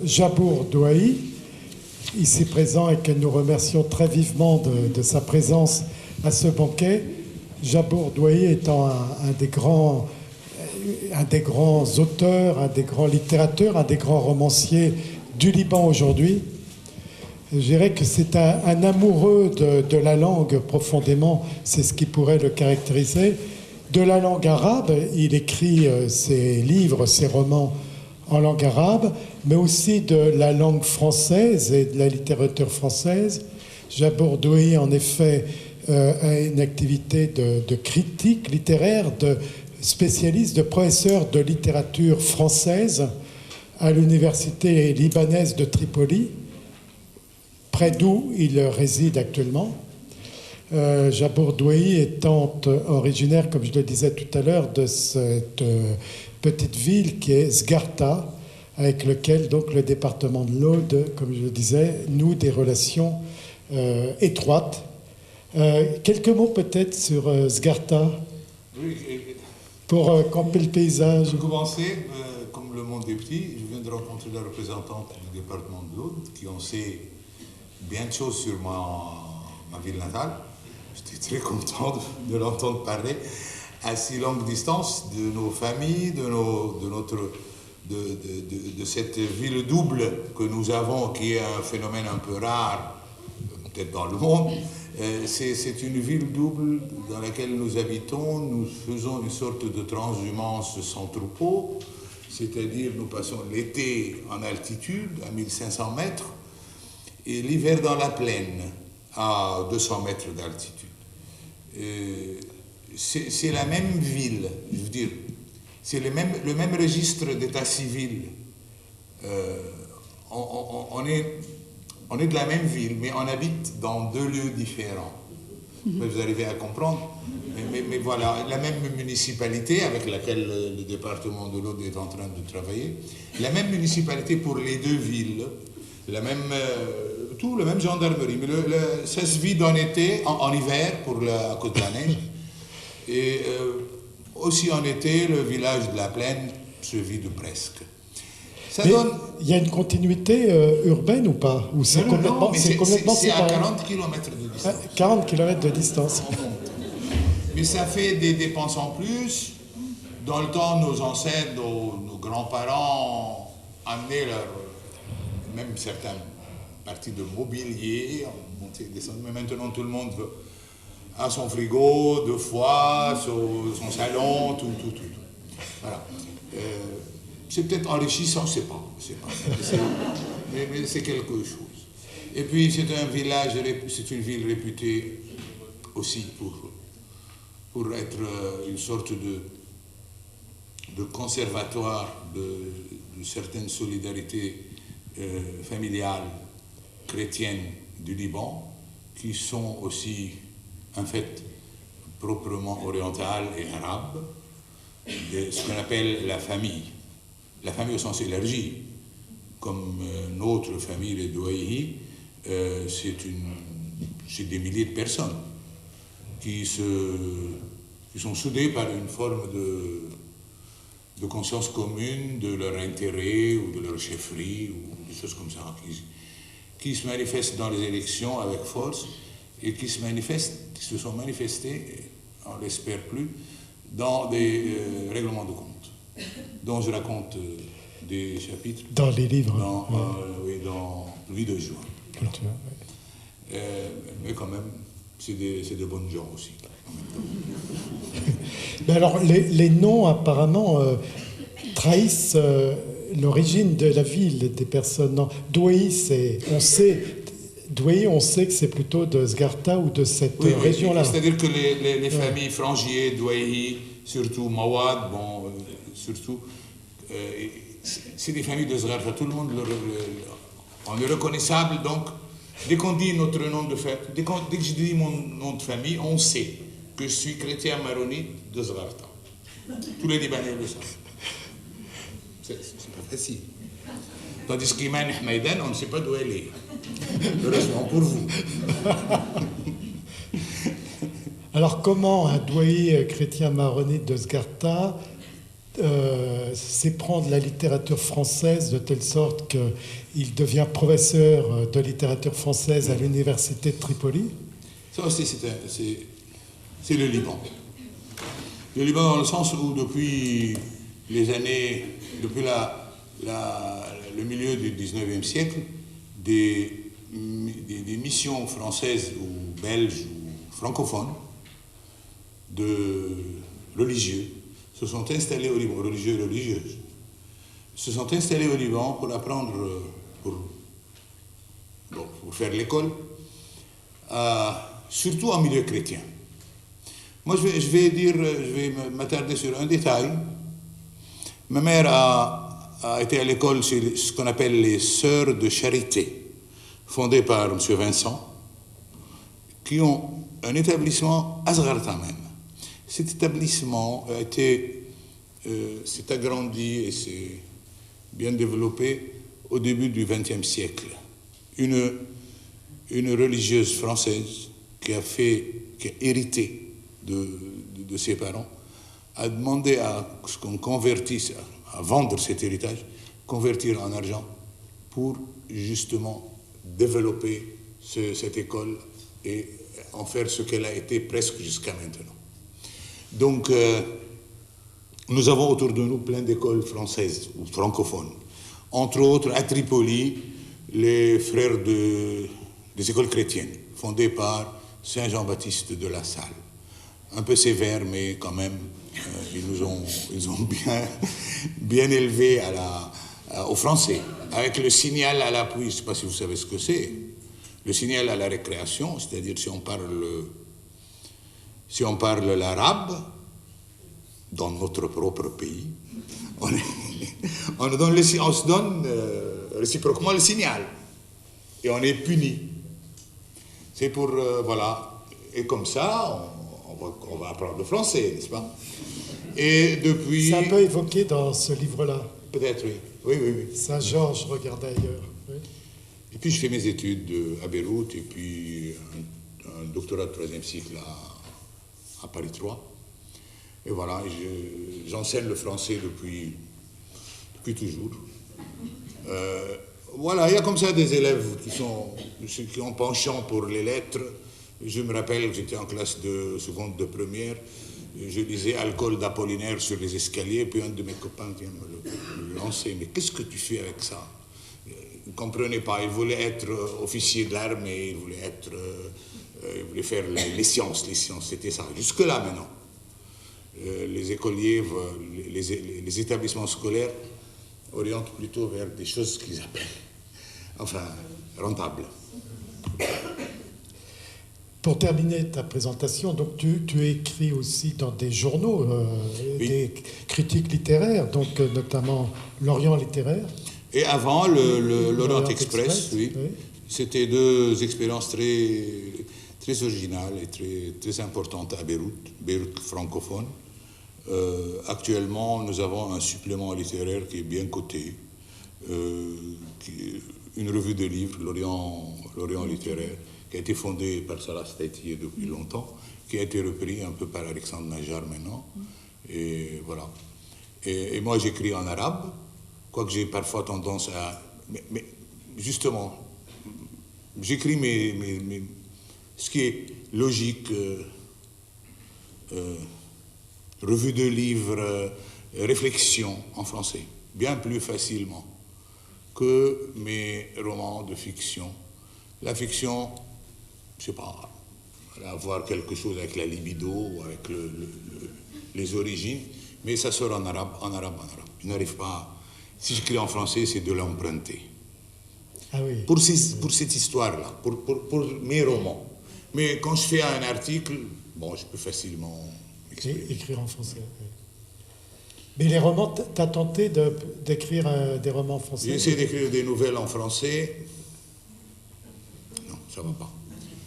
Jabour Douahi, ici présent et que nous remercions très vivement de sa présence à ce banquet. Jabour Douahi étant un des grands auteurs, un des grands littérateurs, un des grands romanciers du Liban aujourd'hui. Je dirais que c'est un amoureux de la langue profondément, c'est ce qui pourrait le caractériser. De la langue arabe, il écrit ses livres, ses romans en langue arabe, mais aussi de la langue française et de la littérature française. Jabour Douahi, en effet, a une activité de critique littéraire, de spécialiste, de professeur de littérature française à l'université libanaise de Tripoli, près d'où il réside actuellement. Jabour Douahi étant originaire, comme je le disais tout à l'heure, de cette petite ville qui est Sgarta, avec lequel donc le département de l'Aude, comme je le disais, noue des relations étroites. Quelques mots peut-être sur Sgarta, oui, pour camper le paysage. Pour commencer, comme le monde est petit, je viens de rencontrer la représentante du département de l'Aude qui en sait bien de choses sur ma ville natale. J'étais très content de l'entendre parler à si longue distance de nos familles, de cette ville double que nous avons, qui est un phénomène un peu rare, peut-être dans le monde. C'est une ville double dans laquelle nous habitons. Nous faisons une sorte de transhumance sans troupeau, c'est-à-dire nous passons l'été en altitude, à 1500 mètres, et l'hiver dans la plaine, à 200 mètres d'altitude. C'est la même ville, je veux dire, c'est le même registre d'état civil. On est de la même ville, mais on habite dans deux lieux différents. Vous arrivez à comprendre, mais voilà, la même municipalité avec laquelle le département de l'Aude est en train de travailler, la même municipalité pour les deux villes, la même gendarmerie, mais ça se vit en été, en hiver à cause de la neige, et aussi en été, le village de la plaine se vide presque. Ça donne... Il y a une continuité urbaine ou pas? Ou c'est complètement, c'est à 40 km de distance. 40 km de distance. Mais ça fait des dépenses en plus. Dans le temps, nos ancêtres, nos grands-parents amenaient même certaines parties de mobilier, monter, descendre. Mais maintenant, tout le monde a son frigo, deux fois, son salon, tout. Voilà. C'est peut-être enrichissant, je ne sais pas. Mais c'est quelque chose. Et puis c'est une ville réputée aussi pour être une sorte de conservatoire de certaines solidarités familiales chrétiennes du Liban, qui sont aussi en fait proprement orientales et arabes, de ce qu'on appelle la famille. La famille au sens élargi, comme notre famille, les Douahi, c'est des milliers de personnes qui sont soudées par une forme de conscience commune de leur intérêt ou de leur chefferie ou des choses comme ça, qui se manifestent dans les élections avec force et qui se sont manifestées, on ne l'espère plus, dans des règlements de compte, dont je raconte des chapitres dans les livres, dans Louis de Juin. Mais quand même, c'est de bonnes gens aussi. Mais alors, les noms apparemment trahissent l'origine de la ville des personnes. Non. Douahi, on sait que c'est plutôt de Sgarta ou de cette région-là. C'est-à-dire que les familles Frangier, Douahi, surtout Mawad, surtout, c'est des familles de Sgarta. Tout le monde on est reconnaissable, donc dès qu'on dit notre nom de famille, dès que je dis mon nom de famille, on sait que je suis chrétien maronite de Sgarta. Tous les Libanais le savent. C'est pas facile. Tandis qu'Iman Ahmaidan, on ne sait pas d'où elle est. Heureusement pour vous. Alors comment un Douahi chrétien maronite de Sgarta c'est prendre la littérature française de telle sorte qu'il devient professeur de littérature française à l'université de Tripoli. Ça aussi, c'est le Liban. Le Liban dans le sens où depuis les années, depuis le milieu du 19e siècle, des missions françaises ou belges ou francophones de religieux se sont installés au Liban, religieux et religieuses, se sont installés au Liban pour apprendre, pour faire l'école, surtout en milieu chrétien. Moi, je vais m'attarder sur un détail. Ma mère a été à l'école chez ce qu'on appelle les Sœurs de Charité, fondées par M. Vincent, qui ont un établissement à Zgharta même. Cet établissement s'est agrandi et s'est bien développé au début du XXe siècle. Une religieuse française qui a hérité de ses parents, a demandé à ce qu'on convertisse, à vendre cet héritage, convertir en argent pour justement développer cette école et en faire ce qu'elle a été presque jusqu'à maintenant. Donc, nous avons autour de nous plein d'écoles françaises ou francophones. Entre autres, à Tripoli, les frères des écoles chrétiennes, fondées par Saint Jean-Baptiste de La Salle. Un peu sévères, mais quand même, ils ont bien élevés au français, avec le signal à l'appui. Je ne sais pas si vous savez ce que c'est. Le signal à la récréation, c'est-à-dire si on parle l'arabe, dans notre propre pays, on se donne réciproquement le signal. Et on est puni. C'est pour, voilà. Et comme ça, on va apprendre le français, n'est-ce pas? Et depuis... C'est un peu évoqué dans ce livre-là. Peut-être, oui. Oui. Saint-Georges regardait ailleurs. Oui. Et puis je fais mes études à Beyrouth, et puis un doctorat de 3e cycle à Paris 3. Et voilà, j'enseigne le français depuis toujours. Voilà, il y a comme ça des élèves qui ont penchant pour les lettres. Je me rappelle que j'étais en classe de seconde, de première. Je lisais Alcool d'Apollinaire sur les escaliers, puis un de mes copains vient me lancer. Mais qu'est-ce que tu fais avec ça? Il ne comprenait pas. Il voulait être officier de l'armée, il voulait faire les sciences, c'était ça. Jusque-là maintenant. Les écoliers, les établissements scolaires orientent plutôt vers des choses qu'ils appellent, rentables. Pour terminer ta présentation, donc tu écris aussi dans des journaux, oui. Des critiques littéraires, donc notamment l'Orient littéraire. Et avant, l'Orient Express, oui. C'était deux expériences très originales et très importantes à Beyrouth francophone. Actuellement, nous avons un supplément littéraire qui est bien coté, une revue de livres, l'Orient littéraire, qui a été fondée par Salah Staiti depuis longtemps, qui a été repris un peu par Alexandre Najjar maintenant. Et voilà. Et moi, j'écris en arabe, quoique j'ai parfois tendance à... Mais justement, j'écris ce qui est logique, revue de livres, réflexions en français, bien plus facilement que mes romans de fiction. La fiction, je ne sais pas, avoir quelque chose avec la libido, avec les origines, mais ça sort en arabe. Je n'arrive pas... Si j'écris en français, c'est de l'emprunter. Ah oui. Pour cette histoire-là, pour mes romans. Mais quand je fais un article, bon, je peux facilement écrire en français. Oui. Mais les romans, tu as tenté d'écrire des romans en français? J'ai essayé d'écrire des nouvelles en français. Non, ça ne va pas.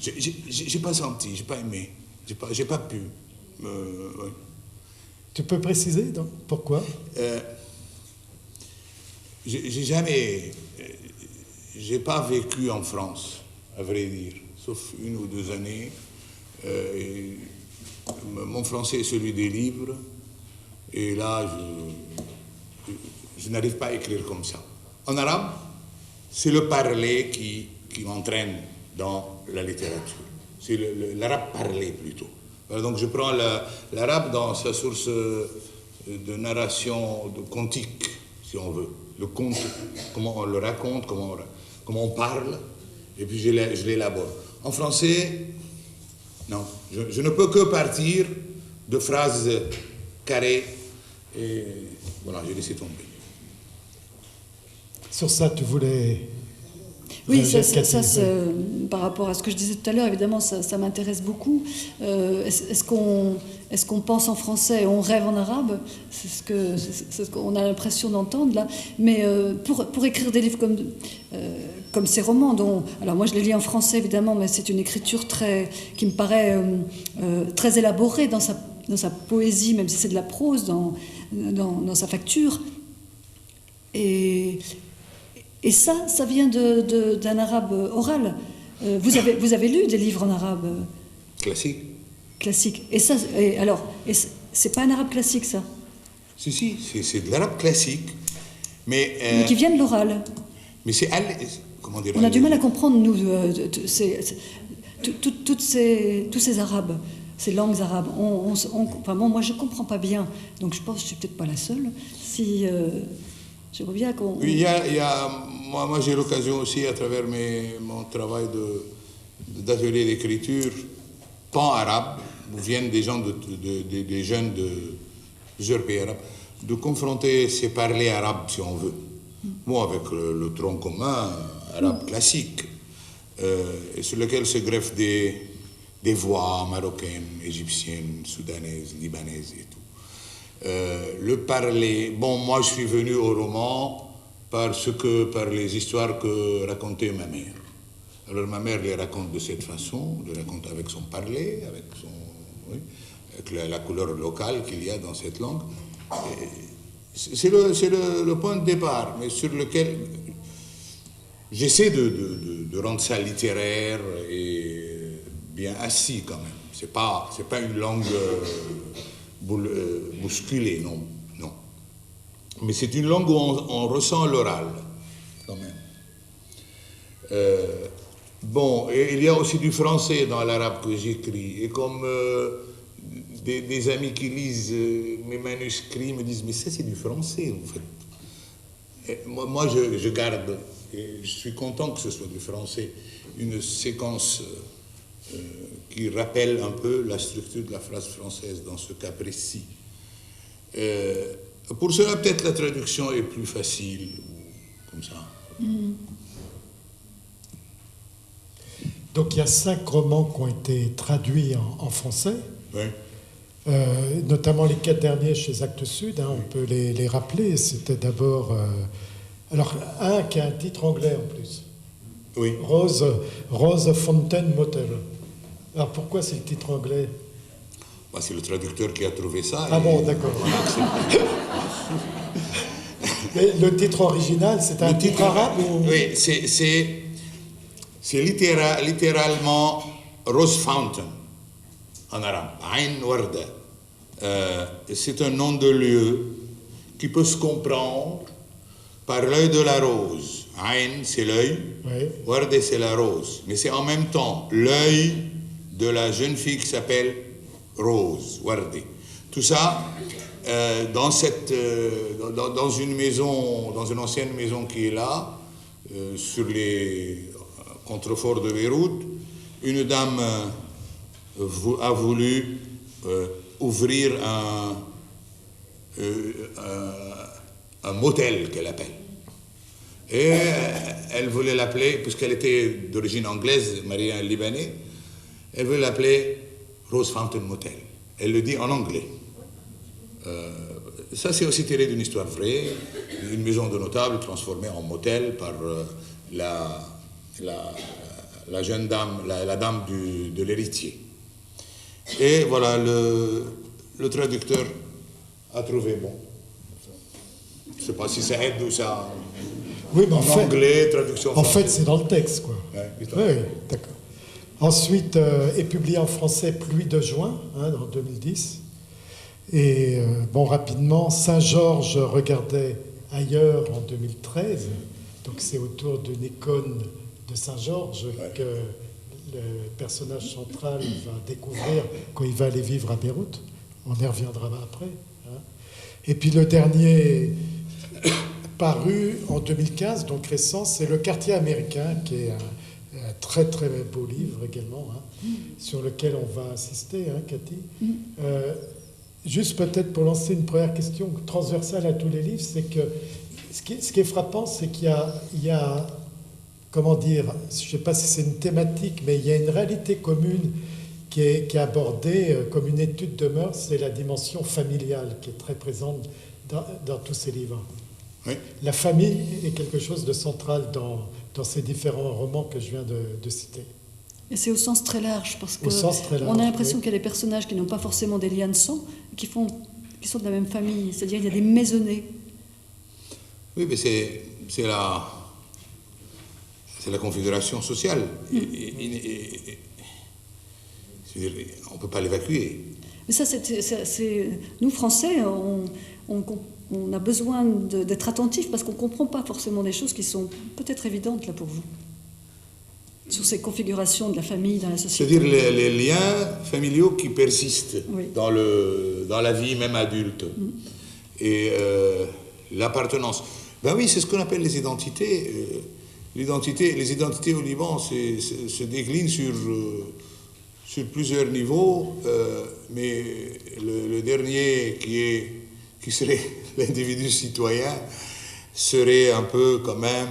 J'ai pas senti, j'ai pas aimé, j'ai pas pu. Ouais. Tu peux préciser donc pourquoi? J'ai pas vécu en France, à vrai dire, sauf 1 ou 2 années. Mon français est celui des livres, Et là, je n'arrive pas à écrire comme ça. En arabe, c'est le parler qui m'entraîne dans la littérature. C'est l'arabe parlé plutôt. Voilà, donc je prends l'arabe dans sa source de narration, de contique, si on veut. Le conte, comment on le raconte, comment on parle, et puis je l'élabore. En français, non. Je ne peux que partir de phrases carrées, et voilà, j'ai laissé tomber. Sur ça, tu voulais... Oui, ça par rapport à ce que je disais tout à l'heure, évidemment, ça m'intéresse beaucoup. Est-ce qu'on pense en français et on rêve en arabe? C'est ce qu'on a l'impression d'entendre là. Mais pour écrire des livres comme ces romans, alors moi je les lis en français évidemment, mais c'est une écriture qui me paraît très élaborée dans sa poésie, même si c'est de la prose, dans sa facture. Et ça vient d'un arabe oral. Vous avez lu des livres en arabe Classique. Classique. Alors, c'est pas un arabe classique, ça? Si, c'est de l'arabe classique, mais qui vient de l'oral. Mais c'est... Comment dire? On a du mal à comprendre, nous, tous ces arabes, ces langues arabes. Enfin, moi, je comprends pas bien. Donc, je pense que je suis peut-être pas la seule. J'aimerais bien qu'on... Oui, moi j'ai l'occasion aussi, à travers mon travail d'atelier d'écriture pan-arabe, où viennent des gens, des jeunes de plusieurs pays arabes, de confronter ces parlers arabes, si on veut. Moi, avec le tronc commun arabe classique, et sur lequel se greffent des voix marocaines, égyptiennes, soudanaises, libanaises et tout. Le parler, bon, moi je suis venu au roman par les histoires que racontait ma mère. Alors ma mère les raconte de cette façon, les raconte avec son parler, avec la couleur locale qu'il y a dans cette langue. C'est le point de départ, mais sur lequel j'essaie de rendre ça littéraire et bien assis quand même. C'est pas une langue bousculée, non. Mais c'est une langue où on ressent l'oral, quand même. Bon, et il y a aussi du français dans l'arabe que j'écris. Et comme des amis qui lisent mes manuscrits me disent « Mais ça, c'est du français, en fait. » Et moi, je garde, et je suis content que ce soit du français, une séquence qui rappelle un peu la structure de la phrase française dans ce cas précis. Pour cela, peut-être la traduction est plus facile, comme ça. Donc il y a 5 romans qui ont été traduits en français, Oui. Notamment les 4 derniers chez Actes Sud, on peut les rappeler. C'était d'abord... alors, un qui a un titre anglais en plus. Oui. Rose Fountain Motel. Alors pourquoi c'est le titre anglais? C'est le traducteur qui a trouvé ça. Ah bon, d'accord. Mais le titre original, c'est un titre arabe ou... Oui, c'est littéralement Rose Fountain, en arabe. Ain Warda. C'est un nom de lieu qui peut se comprendre par l'œil de la rose. Ain, c'est l'œil. Oui. Warda, c'est la rose. Mais c'est en même temps l'œil de la jeune fille qui s'appelle Rose, Wardi. Tout ça dans une maison, dans une ancienne maison qui est là, sur les contreforts de Beyrouth, une dame a voulu ouvrir un motel qu'elle appelle. Et elle voulait l'appeler, puisqu'elle était d'origine anglaise, mariée à un Libanais, elle veut l'appeler Rose Fountain Motel. Elle le dit en anglais. Ça, c'est aussi tiré d'une histoire vraie. Une maison de notable transformée en motel par la jeune dame, la dame de l'héritier. Et voilà, le traducteur a trouvé bon. Je ne sais pas si ça aide ou ça... Oui, mais en anglais, traduction française. En fait, c'est dans le texte, quoi. Ouais, oui, d'accord. Ensuite, est publié en français Pluie de juin, en 2010. Et bon, rapidement, Saint-Georges regardait ailleurs en 2013. Donc c'est autour d'une icône de Saint-Georges que le personnage central va découvrir quand il va aller vivre à Beyrouth. On y reviendra après. Hein. Et puis le dernier paru en 2015, donc récent, c'est Le Quartier américain, qui est un très très beau livre également, hein, sur lequel on va insister, hein, Cathy. Juste peut-être pour lancer une première question transversale à tous les livres, c'est que ce qui est frappant, c'est qu'il y a, comment dire, je ne sais pas si c'est une thématique, mais il y a une réalité commune qui est abordée comme une étude de mœurs, c'est la dimension familiale qui est très présente dans tous ces livres. Oui. La famille est quelque chose de central dans ces différents romans que je viens de citer. Et c'est au sens très large, parce qu'on a l'impression qu'il y a des personnages qui n'ont pas forcément des liens de sang, qui sont de la même famille, c'est-à-dire il y a des maisonnées. Oui, mais c'est la configuration sociale. On ne peut pas l'évacuer. Mais ça, nous, Français, on a besoin d'être attentifs parce qu'on ne comprend pas forcément des choses qui sont peut-être évidentes là pour vous. Sur ces configurations de la famille dans la société. C'est-à-dire les liens familiaux qui persistent dans la vie même adulte. Et l'appartenance. Ben oui, c'est ce qu'on appelle les identités. Les identités au Liban se déclinent sur plusieurs niveaux, mais le dernier qui serait l'individu citoyen serait un peu quand même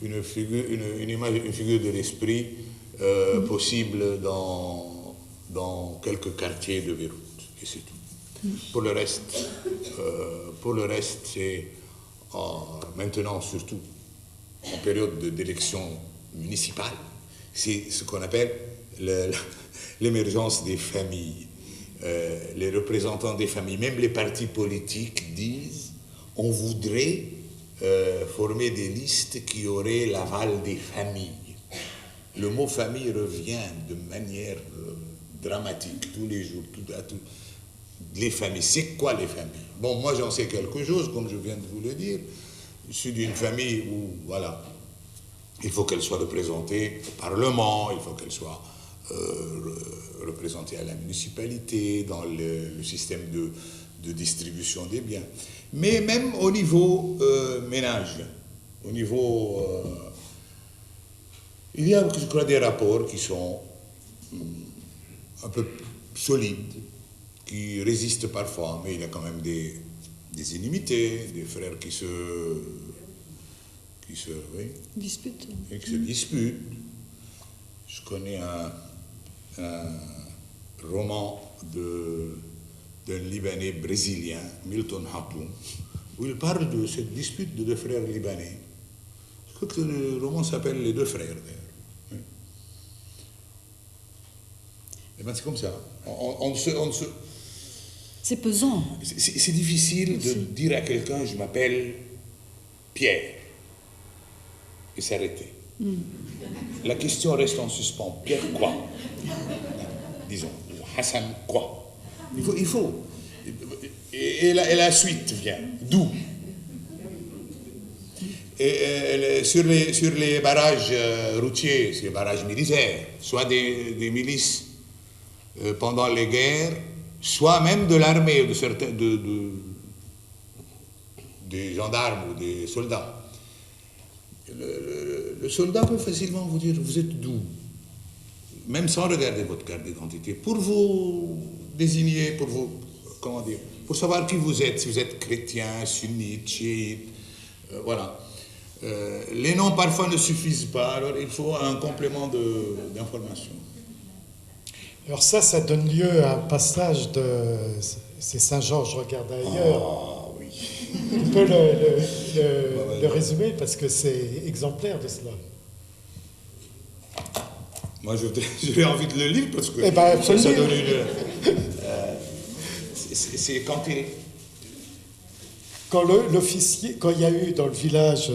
une figure de l'esprit possible dans quelques quartiers de Beyrouth, et c'est tout. Pour le reste, c'est maintenant surtout en période d'élection municipale, c'est ce qu'on appelle l'émergence des familles. Les représentants des familles, même les partis politiques disent on voudrait former des listes qui auraient l'aval des familles. Le mot famille revient de manière dramatique tous les jours. Les familles, c'est quoi les familles? Bon, moi j'en sais quelque chose, comme je viens de vous le dire. Je suis d'une famille où, voilà, il faut qu'elle soit représentée au Parlement, il faut qu'elle soit représentée à la municipalité, dans le système de distribution des biens. Mais même au niveau ménage, au niveau... il y a, je crois, des rapports qui sont un peu solides, qui résistent parfois, mais il y a quand même des inimitiés, des frères qui se disputent. Et qui se disputent. Je connais un roman d'un Libanais brésilien, Milton Hatoum, où il parle de cette dispute de deux frères libanais. Je crois que le roman s'appelle Les deux frères, d'ailleurs. Oui. Et bien, c'est comme ça. C'est pesant. C'est difficile de dire à quelqu'un, je m'appelle Pierre, et s'arrêter. La question reste en suspens. Pierre quoi? Disons, Hassan quoi? Il faut. Et la suite vient. D'où? Et sur les barrages routiers, sur les barrages militaires, soit des milices pendant les guerres, soit même de l'armée, ou des gendarmes ou des soldats. Le soldat peut facilement vous dire, vous êtes d'où? Même sans regarder votre carte d'identité. Pour vous désigner, pour vous, comment dire, pour savoir qui vous êtes, si vous êtes chrétien, sunnite, chiite, voilà. Les noms parfois ne suffisent pas, alors il faut un complément d'information. Alors ça donne lieu à un passage de... C'est Saint-Georges regarde ailleurs. Ah oui. On peut le résumer parce que c'est exemplaire de cela. Moi, j'ai envie de le lire parce que ça donne une... c'est quand il... Quand l'officier, quand il y a eu dans le village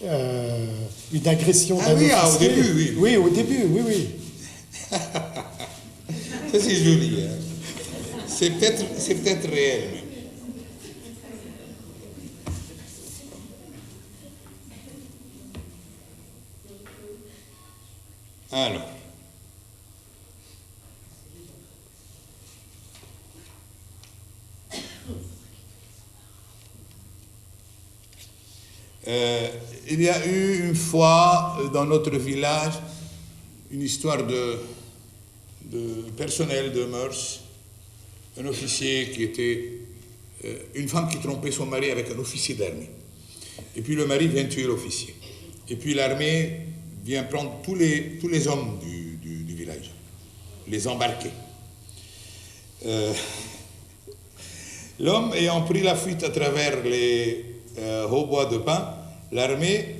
une agression d'un officier... au début, oui. Oui, au début, oui. Ça, c'est joli. Hein. C'est peut-être réel même. Alors. Il y a eu une fois dans notre village une histoire de personnel de mœurs, un officier qui était, une femme qui trompait son mari avec un officier d'armée. Et puis le mari vient tuer l'officier. Et puis l'armée vient prendre tous les hommes du village, les embarquer. L'homme ayant pris la fuite à travers les hautbois de pin, l'armée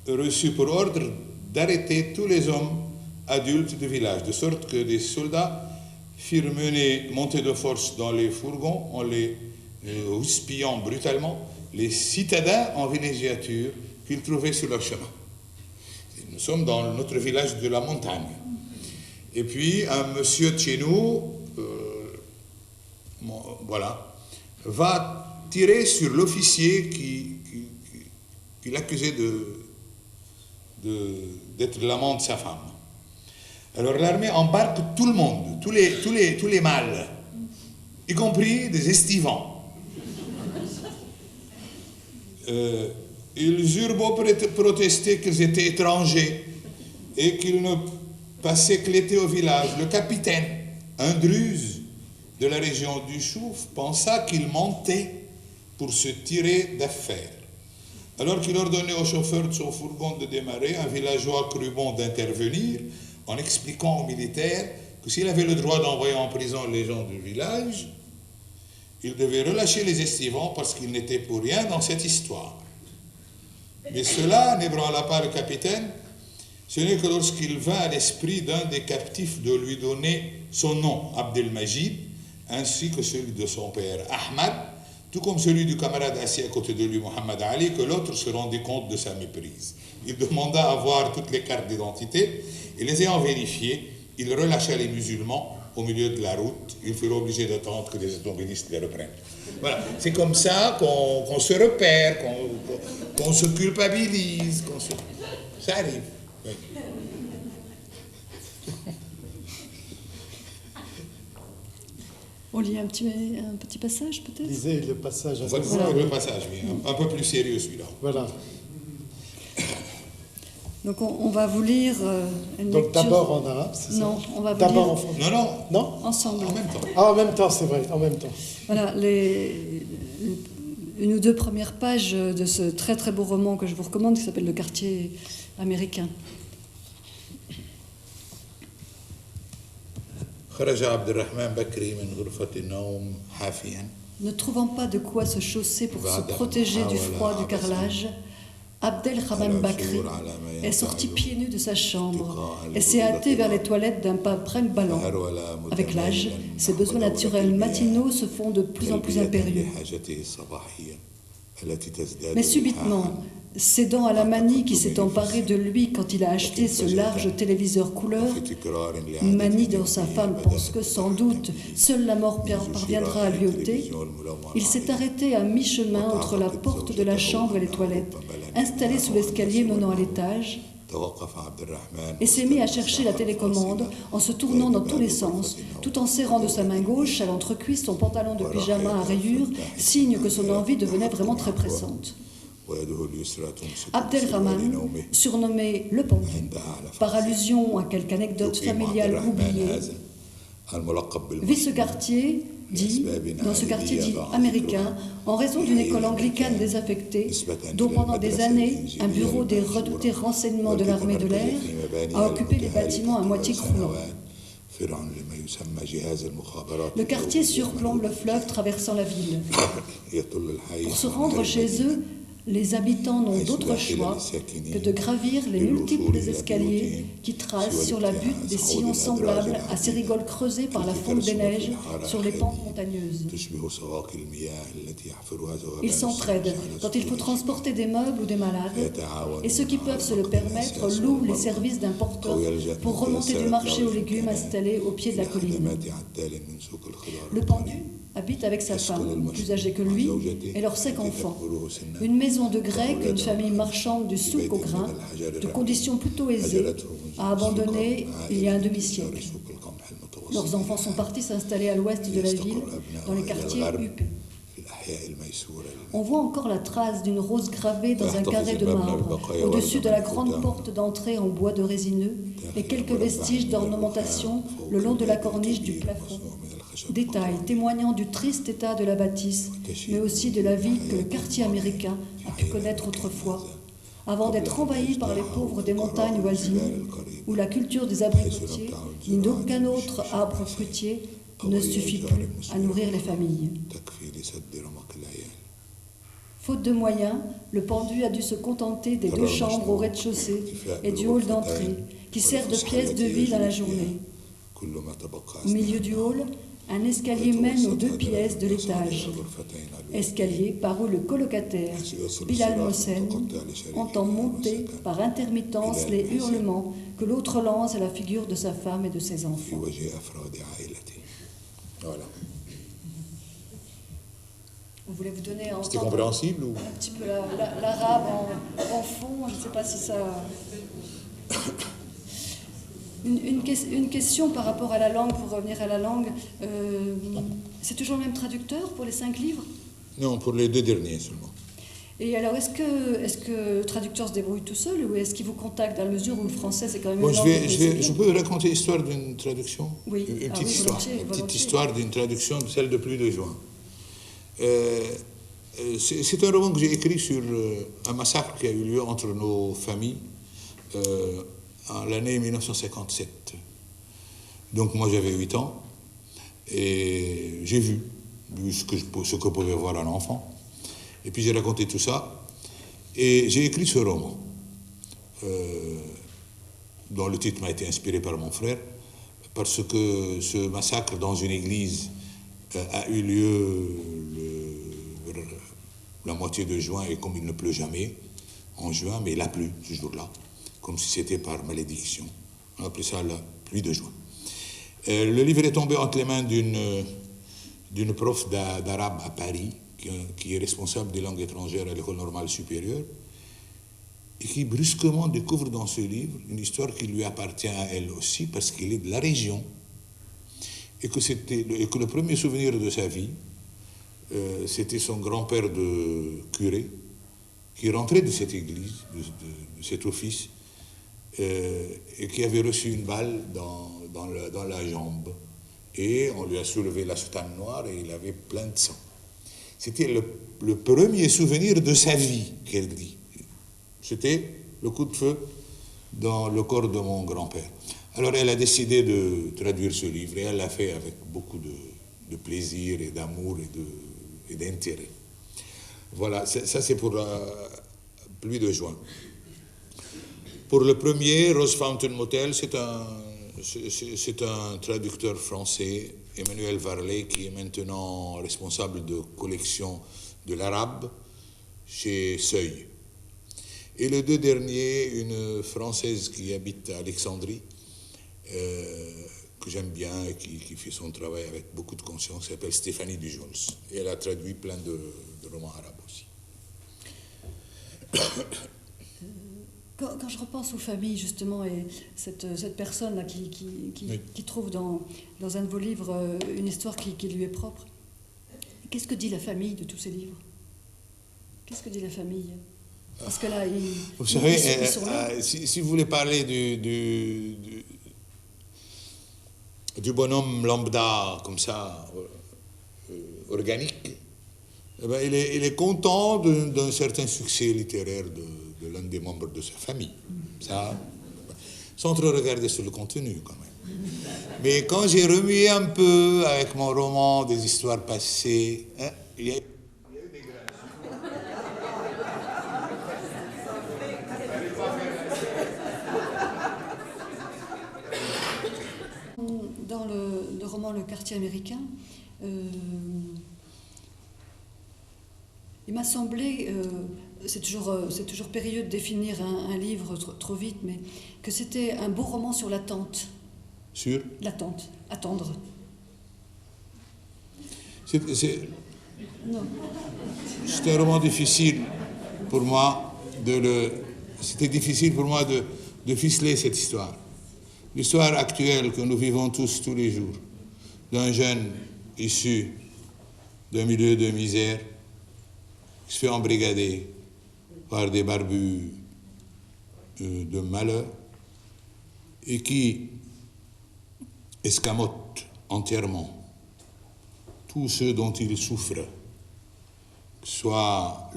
reçut pour ordre d'arrêter tous les hommes adultes du village, de sorte que des soldats firent monter de force dans les fourgons en les houspillant brutalement les citadins en villégiature qu'ils trouvaient sur leur chemin. Nous sommes dans notre village de la montagne. Et puis un monsieur de chez nous, voilà, va tirer sur l'officier qui l'accusait d'être l'amant de sa femme. Alors l'armée embarque tout le monde, tous les mâles, y compris des estivants. Ils eurent beau protester qu'ils étaient étrangers et qu'ils ne passaient que l'été au village. Le capitaine, un druse de la région du Chouf, pensa qu'il mentait pour se tirer d'affaire. Alors qu'il ordonnait au chauffeur de son fourgon de démarrer, un villageois crut bon d'intervenir en expliquant aux militaires que s'il avait le droit d'envoyer en prison les gens du village, il devait relâcher les estivants parce qu'ils n'étaient pour rien dans cette histoire. Mais cela n'ébranla pas le capitaine, ce n'est que lorsqu'il vint à l'esprit d'un des captifs de lui donner son nom, Abdelmajid, ainsi que celui de son père, Ahmad, tout comme celui du camarade assis à côté de lui, Mohammed Ali, que l'autre se rendit compte de sa méprise. Il demanda à voir toutes les cartes d'identité, et les ayant vérifiées, il relâcha les musulmans au milieu de la route. Ils furent obligés d'attendre que les automobilistes les reprennent. Voilà, c'est comme ça qu'on se repère, qu'on se culpabilise, ça arrive. Oui. On lit un petit passage, peut-être? Lisez le passage. Le passage, oui. Un peu plus sérieux, celui-là. Voilà. Donc on va vous lire une Donc lecture... d'abord en arabe, c'est ça? Non, on va vous d'abord lire... en français. Non. Ensemble. En même temps. Ah, en même temps, c'est vrai, en même temps. Voilà, une ou deux premières pages de ce très très beau roman que je vous recommande, qui s'appelle Le quartier américain. Ne trouvant pas de quoi se chausser pour se protéger du froid du carrelage, Abdelrahman Bakri est sorti pieds nus de sa chambre et s'est hâté vers les toilettes d'un pas brinque-ballant. Avec l'âge, ses besoins naturels matinaux se font de plus en plus impérieux. Mais subitement, cédant à la manie qui s'est emparée de lui quand il a acheté ce large téléviseur couleur, manie dont sa femme pense que sans doute seule la mort parviendra à lui ôter, il s'est arrêté à mi-chemin entre la porte de la chambre et les toilettes, installé sous l'escalier menant à l'étage, et s'est mis à chercher la télécommande en se tournant dans tous les sens, tout en serrant de sa main gauche à l'entrecuisse son pantalon de pyjama à rayures, signe que son envie devenait vraiment très pressante. Abdelrahman, surnommé le pendu, par allusion à quelque anecdote familiale oubliée, vit ce quartier dit américain, en raison d'une école anglicane désaffectée, dont pendant des années, un bureau des redoutés renseignements de l'armée de l'air a occupé les bâtiments à moitié croulants. Le quartier surplombe le fleuve traversant la ville. Pour se rendre chez eux, Les habitants n'ont d'autre choix que de gravir les multiples escaliers qui tracent sur la butte des sillons semblables à ces rigoles creusées par la fonte des neiges sur les pentes montagneuses. Ils s'entraident quand il faut transporter des meubles ou des malades, et ceux qui peuvent se le permettre louent les services d'un porteur pour remonter du marché aux légumes installé au pied de la colline. Le pendu habite avec sa femme, plus âgée que lui, et leurs 5 enfants. Une maison de Grec, une famille marchande du souk au grain, de conditions plutôt aisées, a abandonné il y a un demi-siècle. Leurs enfants sont partis s'installer à l'ouest de la ville, dans les quartiers huppés. On voit encore la trace d'une rose gravée dans un carré de marbre, au-dessus de la grande porte d'entrée en bois de résineux, et quelques vestiges d'ornementation le long de la corniche du plafond. Détails témoignant du triste état de la bâtisse, mais aussi de la vie que le quartier américain a pu connaître autrefois, avant d'être envahi par les pauvres des montagnes voisines, où la culture des abricotiers, ni d'aucun autre arbre fruitier, ne suffit plus à nourrir les familles. Faute de moyens, le pendu a dû se contenter des 2 chambres au rez-de-chaussée et du hall d'entrée, qui sert de pièce de vie dans la journée. Au milieu du hall, un escalier mène aux 2 pièces de l'étage. Escalier par où le colocataire, Bilal Mohsen, entend monter par intermittence les hurlements que l'autre lance à la figure de sa femme et de ses enfants. Voilà. On voulait vous donner C'était compréhensible ou... un petit peu l'arabe en fond, je ne sais pas si ça... Une question par rapport à la langue, pour revenir à la langue. C'est toujours le même traducteur pour les 5 livres? Non, pour les 2 derniers seulement. Et alors, est-ce que le traducteur se débrouille tout seul, ou est-ce qu'il vous contacte dans la mesure où le français, c'est quand même une langue je peux raconter l'histoire d'une traduction? Oui. Une petite histoire. Une petite histoire d'une traduction, celle de Pluie de juin. C'est un roman que j'ai écrit sur un massacre qui a eu lieu entre nos familles en l'année 1957. Donc moi j'avais 8 ans et j'ai vu ce que pouvait voir un enfant. Et puis j'ai raconté tout ça et j'ai écrit ce roman dont le titre m'a été inspiré par mon frère, parce que ce massacre dans une église a eu lieu la moitié de juin, et comme il ne pleut jamais en juin, mais il a plu ce jour-là, comme si c'était par malédiction. On appelait ça la pluie de juin. Le livre est tombé entre les mains d'une prof d'arabe à Paris, qui est responsable des langues étrangères à l'École normale supérieure, et qui brusquement découvre dans ce livre une histoire qui lui appartient à elle aussi, parce qu'elle est de la région, et que le premier souvenir de sa vie, c'était son grand-père de curé, qui rentrait de cette église, de cet office, et qui avait reçu une balle dans la jambe. Et on lui a soulevé la soutane noire et il avait plein de sang. C'était le premier souvenir de sa vie, qu'elle dit. C'était le coup de feu dans le corps de mon grand-père. Alors elle a décidé de traduire ce livre, et elle l'a fait avec beaucoup de plaisir et d'amour et d'intérêt. Voilà, ça c'est pour Pluie de juin. Pour le premier, Rose Fountain Motel, c'est un traducteur français, Emmanuel Varlet, qui est maintenant responsable de collection de l'arabe chez Seuil. Et les 2 derniers, une Française qui habite à Alexandrie, que j'aime bien et qui fait son travail avec beaucoup de conscience, s'appelle Stéphanie Dujols. Et elle a traduit plein de romans arabes aussi. Quand je repense aux familles, justement, et cette personne-là qui trouve dans un de vos livres une histoire qui lui est propre, qu'est-ce que dit la famille de tous ces livres? Qu'est-ce que dit la famille? Parce que là, vous savez, si vous voulez parler du bonhomme lambda, comme ça, organique, eh ben, il est content d'un certain succès littéraire de l'un des membres de sa famille. Ça, sans trop regarder sur le contenu, quand même. Mais quand j'ai remué un peu avec mon roman des histoires passées, il y a eu des grains. dans le quartier américain. Il m'a semblé, c'est toujours périlleux de définir un livre trop vite, mais que c'était un beau roman sur l'attente. Sur l'attente, attendre. C'est un roman difficile pour moi c'était difficile pour moi de ficeler cette histoire. L'histoire actuelle que nous vivons tous les jours, d'un jeune issu d'un milieu de misère, qui se fait embrigader par des barbus de malheur et qui escamote entièrement tout ce dont il souffre, que ce soit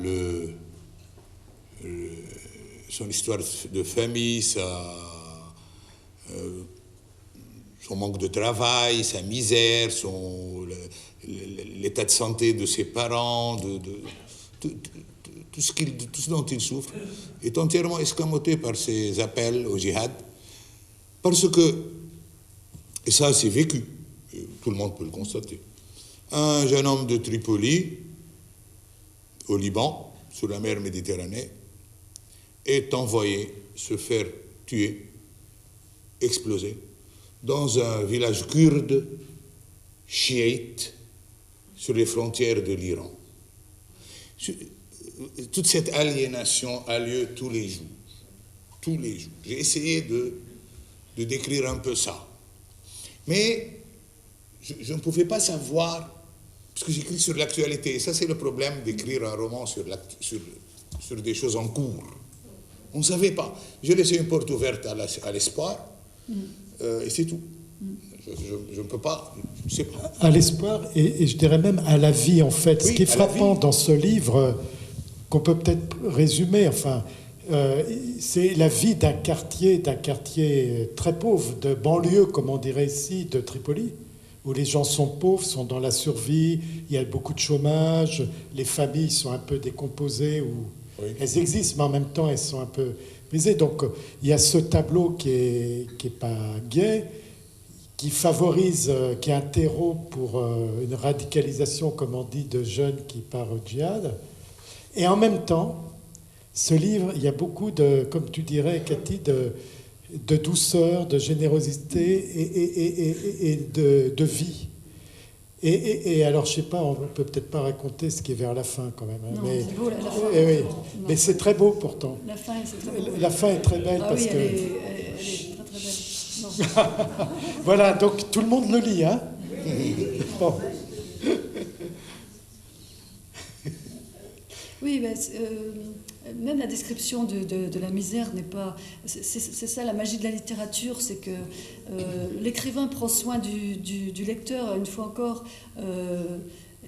son histoire de famille, son manque de travail, sa misère, l'état de santé de ses parents, tout ce dont il souffre, est entièrement escamoté par ses appels au djihad, parce que, et ça c'est vécu, tout le monde peut le constater, un jeune homme de Tripoli, au Liban, sur la mer Méditerranée, est envoyé se faire tuer, exploser, dans un village kurde, chiite, sur les frontières de l'Iran. Toute cette aliénation a lieu tous les jours. Tous les jours. J'ai essayé de décrire un peu ça. Mais je ne pouvais pas savoir, parce que j'écris sur l'actualité. Et ça, c'est le problème d'écrire un roman sur des choses en cours. On ne savait pas. J'ai laissé une porte ouverte à l'espoir, et c'est tout. Je ne peux pas, je ne sais pas. À l'espoir, et je dirais même à la vie, en fait. Oui, ce qui est frappant dans ce livre, qu'on peut peut-être résumer, enfin, c'est la vie d'un quartier très pauvre, de banlieue, comme on dirait ici, de Tripoli, où les gens sont pauvres, sont dans la survie, il y a beaucoup de chômage, les familles sont un peu décomposées, ou oui. Elles existent, mais en même temps, elles sont un peu brisées. Donc, il y a ce tableau qui est pas gai, qui favorise, qui est un terreau pour une radicalisation, comme on dit, de jeunes qui partent au djihad. Et en même temps, ce livre, il y a beaucoup de, comme tu dirais, Cathy, de douceur, de générosité et de vie. Et alors, je ne sais pas, on ne peut peut-être pas raconter ce qui est vers la fin, quand même. Non, mais, c'est beau, la fin. Oui, mais c'est très beau, pourtant. La fin, c'est très beau. La fin est très belle, ah, parce oui, que... elle est très, très belle. Non. Voilà, donc tout le monde le lit, hein. Bon. Oui, mais même la description de la misère n'est pas... C'est ça la magie de la littérature, c'est que l'écrivain prend soin du lecteur, une fois encore,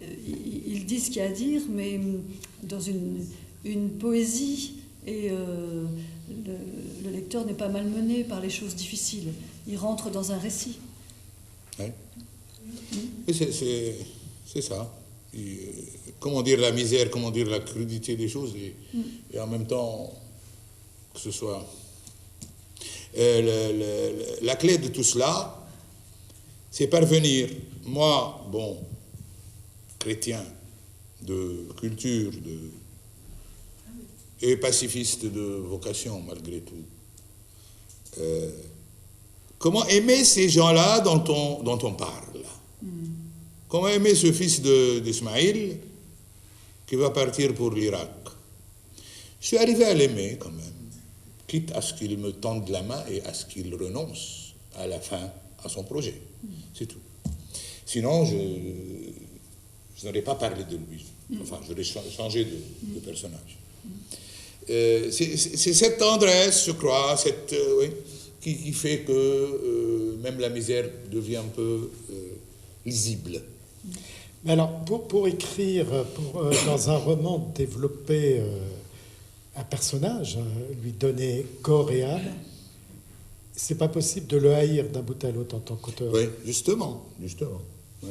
il dit ce qu'il y a à dire, mais dans une poésie, et le lecteur n'est pas malmené par les choses difficiles. Il rentre dans un récit. Oui. C'est ça. Comment dire la misère, comment dire la crudité des choses, et en même temps que ce soit... la clé de tout cela, c'est parvenir, moi, bon, chrétien, de culture, et pacifiste de vocation, malgré tout, comment aimer ces gens-là dont on parle. Comment aimer ce fils d'Ismaïl qui va partir pour l'Irak? Je suis arrivé à l'aimer quand même, quitte à ce qu'il me tende la main et à ce qu'il renonce à la fin à son projet. C'est tout. Sinon, je n'aurais pas parlé de lui. Enfin, j'aurais changé de personnage. C'est cette tendresse, je crois, oui, qui fait que même la misère devient un peu lisible. Mais alors, pour écrire, dans un roman, développer un personnage, lui donner corps et âme, c'est pas possible de le haïr d'un bout à l'autre en tant qu'auteur. Oui, justement. Ouais.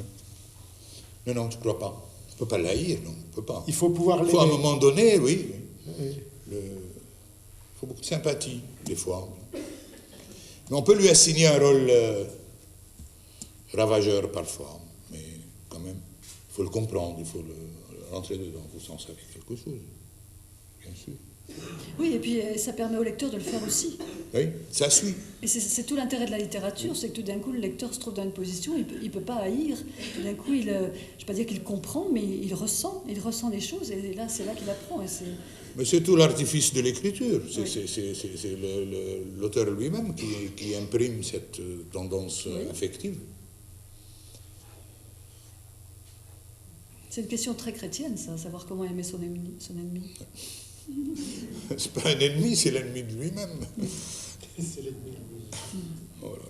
Non, je ne crois pas. On ne peut pas le haïr, non, on ne peut pas. Il faut pouvoir l'aimer. Il faut à un moment donné, oui. Il faut beaucoup de sympathie, des fois. Mais on peut lui assigner un rôle ravageur parfois, mais quand même, il faut le comprendre, il faut rentrer dedans, il faut s'en savoir quelque chose, bien sûr. Oui, et puis ça permet au lecteur de le faire aussi. Oui, ça suit. Et c'est tout l'intérêt de la littérature, c'est que tout d'un coup, le lecteur se trouve dans une position, il peut pas haïr. Tout d'un coup, je ne vais pas dire qu'il comprend, mais il ressent les choses, et là, c'est là qu'il apprend. Mais c'est tout l'artifice de l'écriture. Oui. C'est l'auteur lui-même qui imprime cette tendance affective. C'est une question très chrétienne, ça, savoir comment aimer son ennemi. C'est pas un ennemi, c'est l'ennemi de lui-même. C'est l'ennemi. Oh là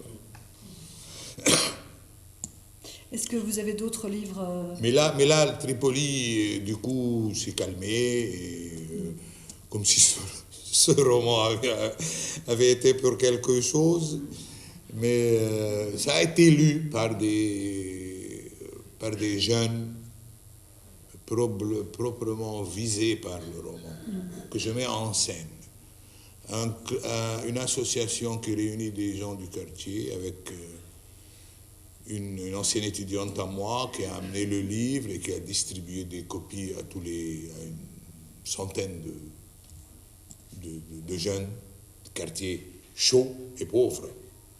là. Est-ce que vous avez d'autres livres Mais là, le Tripoli, du coup, s'est calmé, et, comme si ce roman avait été pour quelque chose. Mais ça a été lu par des jeunes proprement visés par le roman, que je mets en scène. Une association qui réunit des gens du quartier avec une ancienne étudiante à moi qui a amené le livre et qui a distribué des copies à une centaine de jeunes de quartiers chauds et pauvres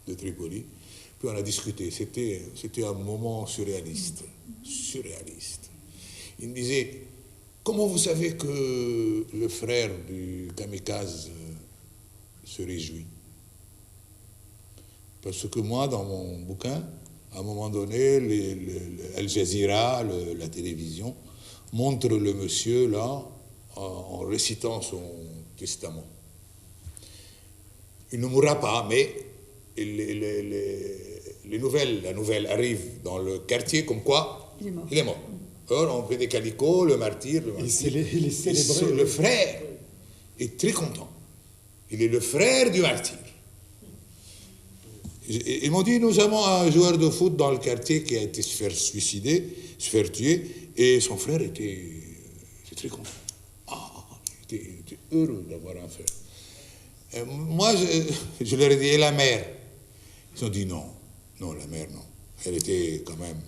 de Tripoli. Puis on a discuté. C'était un moment surréaliste. Il me disait, comment vous savez que le frère du kamikaze se réjouit? Parce que moi, dans mon bouquin, à un moment donné, Al Jazeera, la télévision, montre le monsieur là, en récitant son testament. Il ne mourra pas, mais la nouvelle arrive dans le quartier comme quoi il est mort. Alors on fait des calicots, le martyr. Il est célébré. Le frère est très content. Il est le frère du martyr. Ils m'ont dit, nous avons un joueur de foot dans le quartier qui a été se faire tuer, et son frère était très content. Il était heureux d'avoir un frère. Moi, je leur ai dit, et la mère? Ils ont dit non, la mère, non. Elle était quand même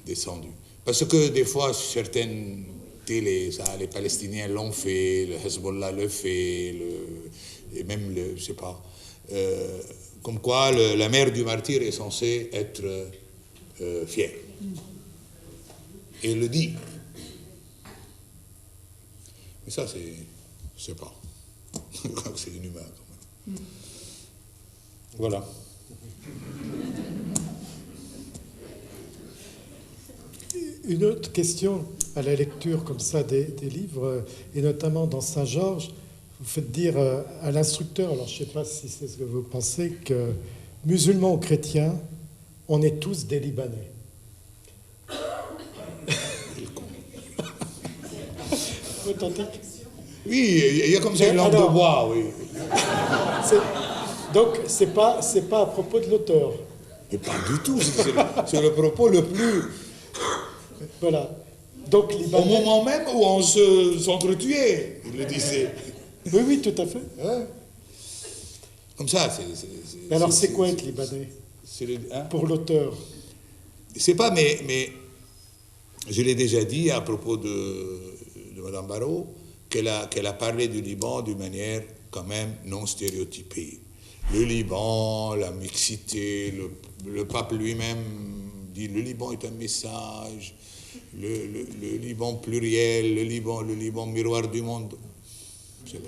descendue. Parce que des fois, certaines télés, les Palestiniens l'ont fait, le Hezbollah le fait, et même, je sais pas, comme quoi la mère du martyr est censée être fière. Et le dit. Mais ça, je sais pas. Je crois que c'est inhumain quand même. Voilà. Une autre question à la lecture comme ça des livres, et notamment dans Saint-Georges, vous faites dire à l'instructeur, alors je ne sais pas si c'est ce que vous pensez, que musulmans ou chrétiens, on est tous des Libanais. Authentique. Oui, il y a comme ça une langue de bois, oui. Donc, c'est pas à propos de l'auteur. Mais pas du tout, c'est le propos le plus... Voilà. Donc, Libanais... Au moment même où on s'entretuait, il le disait. Oui, tout à fait. Ouais. Comme ça, Mais alors, c'est quoi être Libanais pour l'auteur? C'est pas, mais je l'ai déjà dit à propos de Mme Barrault, qu'elle a parlé du Liban d'une manière quand même non stéréotypée. Le Liban, la mixité, le pape lui-même dit le Liban est un message, le Liban pluriel, le Liban miroir du monde. Je ne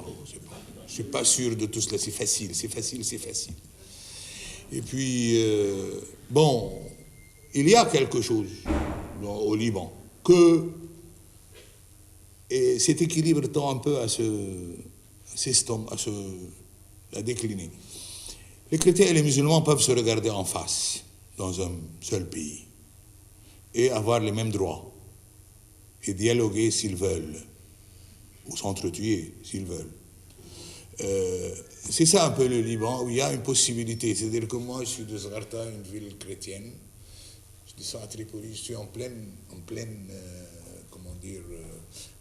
suis pas sûr de tout cela, c'est facile. Et puis, bon, il y a quelque chose au Liban que et cet équilibre tend un peu à décliner. Les chrétiens et les musulmans peuvent se regarder en face dans un seul pays et avoir les mêmes droits et dialoguer s'ils veulent ou s'entretuer s'ils veulent. C'est ça un peu le Liban où il y a une possibilité. C'est-à-dire que moi je suis de Zgharta, une ville chrétienne. Je descends à Tripoli, je suis en pleine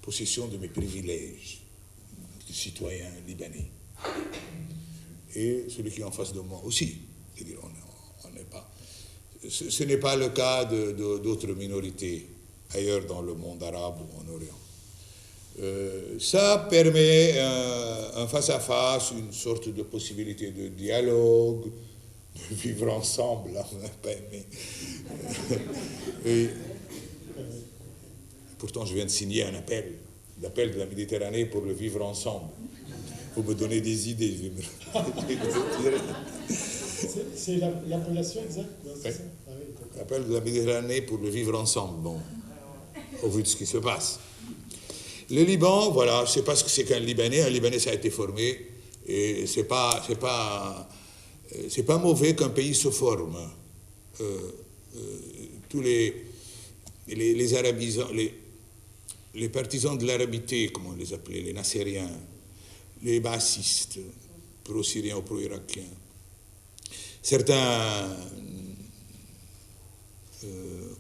possession de mes privilèges de citoyen libanais. Et celui qui est en face de moi aussi. C'est-à-dire, on n'est pas... ce n'est pas le cas d'autres minorités ailleurs dans le monde arabe ou en Orient. Ça permet un face-à-face, une sorte de possibilité de dialogue, de vivre ensemble, là, on n'a pas aimé. Et, pourtant, je viens de signer un appel, l'appel de la Méditerranée pour le vivre ensemble. Vous me donnez des idées, je vais me... C'est l'appellation exacte, c'est ça? Ah oui, l'appel de la Méditerranée pour le vivre ensemble, bon, au vu de ce qui se passe. Le Liban, voilà, je ne sais pas ce que c'est qu'un Libanais. Un Libanais, ça a été formé, et c'est pas mauvais qu'un pays se forme. Tous les arabisants, les partisans de l'arabité, comme on les appelait, les nassériens, les bassistes, pro-syriens ou pro-irakiens, certains,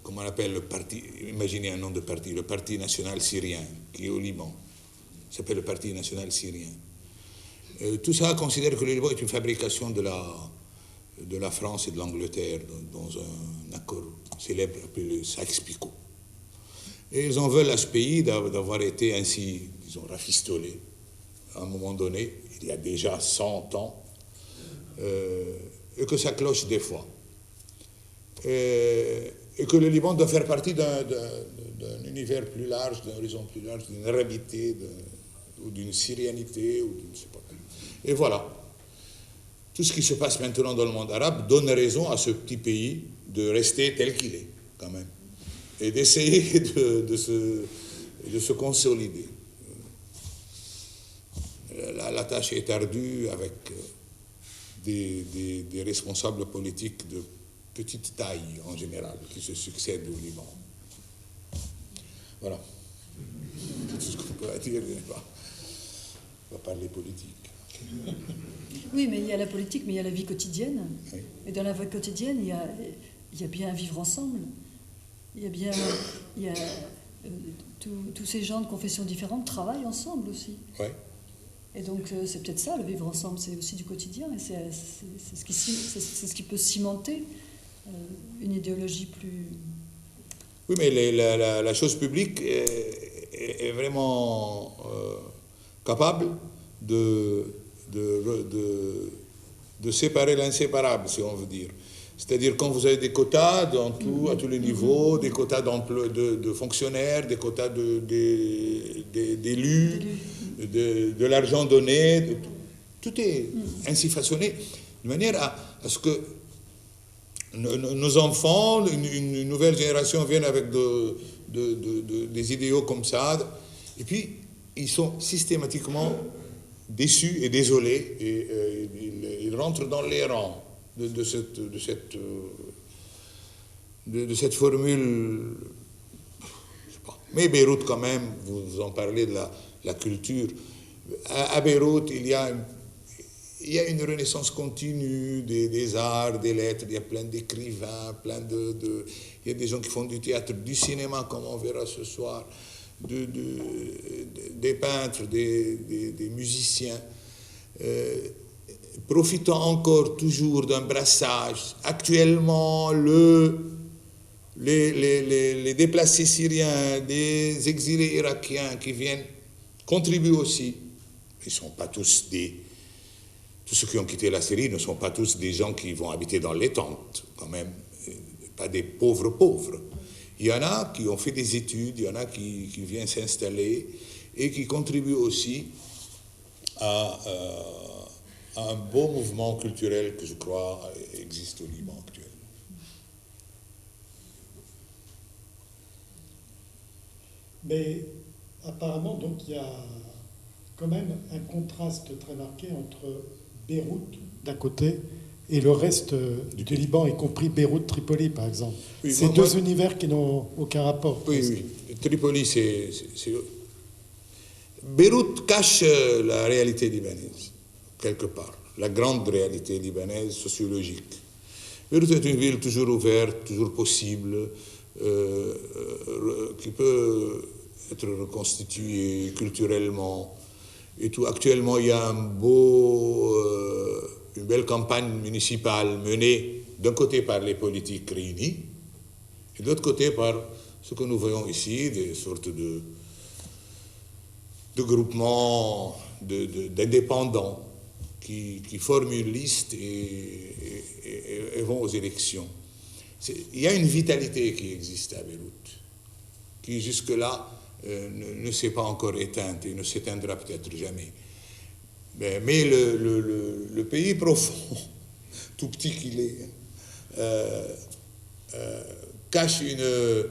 comment on appelle le parti, imaginez un nom de parti, le Parti national syrien, qui est au Liban, s'appelle le Parti national syrien. Tout ça considère que le Liban est une fabrication de la France et de l'Angleterre dans un accord célèbre appelé le Sykes-Picot. Et ils en veulent à ce pays d'avoir été ainsi, disons, rafistolé à un moment donné, il y a déjà 100 ans, et que ça cloche des fois. Et que le Liban doit faire partie d'un univers plus large, d'un horizon plus large, d'une arabité, ou d'une syrianité, ou d'une, je sais pas. Et voilà. Tout ce qui se passe maintenant dans le monde arabe donne raison à ce petit pays de rester tel qu'il est, quand même, et d'essayer de se consolider. La tâche est ardue avec des responsables politiques de petite taille en général qui se succèdent au Liban. Voilà. Tout ce qu'on peut dire, on va parler politique. Oui, mais il y a la politique, mais il y a la vie quotidienne. Oui. Et dans la vie quotidienne, il y a bien un vivre ensemble. Il y a tous ces gens de confessions différentes travaillent ensemble aussi. Oui. Et donc c'est peut-être ça, le vivre ensemble, c'est aussi du quotidien, et c'est ce qui peut cimenter une idéologie plus... Oui, mais la chose publique est vraiment capable de séparer l'inséparable, si on veut dire. C'est-à-dire quand vous avez des quotas à tous les niveaux, des quotas de fonctionnaires, des quotas d'élus, de l'argent donné, tout est ainsi façonné de manière à ce que nos enfants, une nouvelle génération viennent avec des idéaux comme ça, et puis ils sont systématiquement déçus et désolés, et ils rentrent dans les rangs de cette formule. Je sais pas. Mais Beyrouth, quand même, vous en parlez de la culture. À Beyrouth, il y a une renaissance continue des arts, des lettres, il y a plein d'écrivains, il y a des gens qui font du théâtre, du cinéma, comme on verra ce soir, des peintres, des musiciens, profitant encore toujours d'un brassage. Actuellement, les déplacés syriens, des exilés irakiens qui viennent contribuent aussi. Ils ne sont pas tous tous ceux qui ont quitté la Syrie ne sont pas tous des gens qui vont habiter dans les tentes, quand même, pas des pauvres. Il y en a qui ont fait des études, il y en a qui viennent s'installer et qui contribuent aussi à un beau mouvement culturel que je crois existe au Liban actuellement. Mais apparemment, donc, il y a quand même un contraste très marqué entre Beyrouth d'un côté et le reste du Liban, y compris Beyrouth-Tripoli, par exemple. Oui, c'est deux univers qui n'ont aucun rapport. Oui. Tripoli, c'est... Beyrouth cache la réalité libanaise, quelque part, la grande réalité libanaise sociologique. Beyrouth est une ville toujours ouverte, toujours possible, qui peut être reconstituée culturellement et tout. Actuellement, il y a une belle campagne municipale menée d'un côté par les politiques réunies, et de l'autre côté par ce que nous voyons ici, des sortes de groupements d'indépendants qui forment une liste et vont aux élections. Il y a une vitalité qui existe à Beyrouth, qui jusque-là ne s'est pas encore éteinte et ne s'éteindra peut-être jamais. Mais le pays profond, tout petit qu'il est, cache une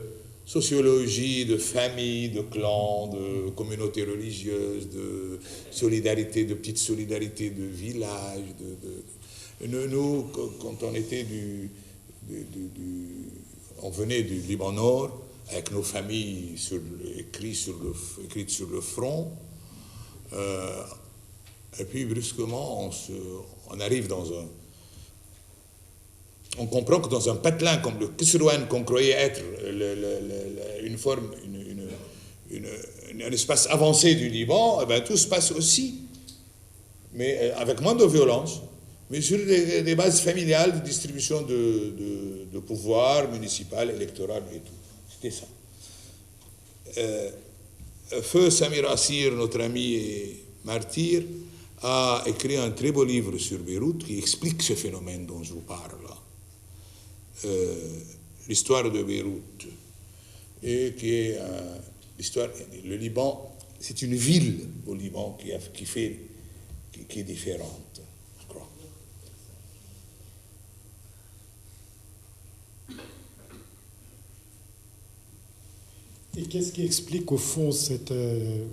sociologie de famille, de clans, de communautés religieuses, de solidarité, de petites solidarités de villages. Nous, quand on était on venait du Liban Nord, avec nos familles écrites sur le front, et puis brusquement, on arrive on comprend que dans un patelin comme le Kisrouane, qu'on croyait être une forme, un espace avancé du Liban, eh bien, tout se passe aussi, mais avec moins de violence, mais sur des bases familiales de distribution de pouvoir municipal, électoral et tout. C'était ça. Feu Samir Assir, notre ami et martyr, a écrit un très beau livre sur Beyrouth qui explique ce phénomène dont je vous parle là. L'histoire de Beyrouth, et qui est l'histoire. Le Liban, c'est une ville au Liban qui est différente, je crois. Et qu'est-ce qui explique au fond vous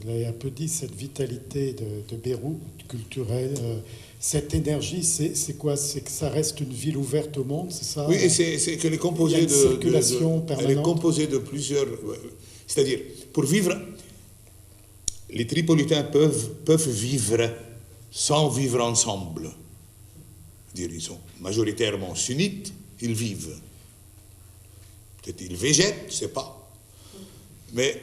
l'avez un peu dit, cette vitalité de Beyrouth culturelle, cette énergie, c'est quoi? C'est que ça reste une ville ouverte au monde, c'est ça? Oui, c'est qu'elle est composée circulation permanente. Elle est composée de plusieurs. C'est-à-dire, pour vivre, les Tripolitains peuvent vivre sans vivre ensemble. Ils sont majoritairement sunnites, ils vivent. Peut-être ils végètent, je ne sais pas. Mais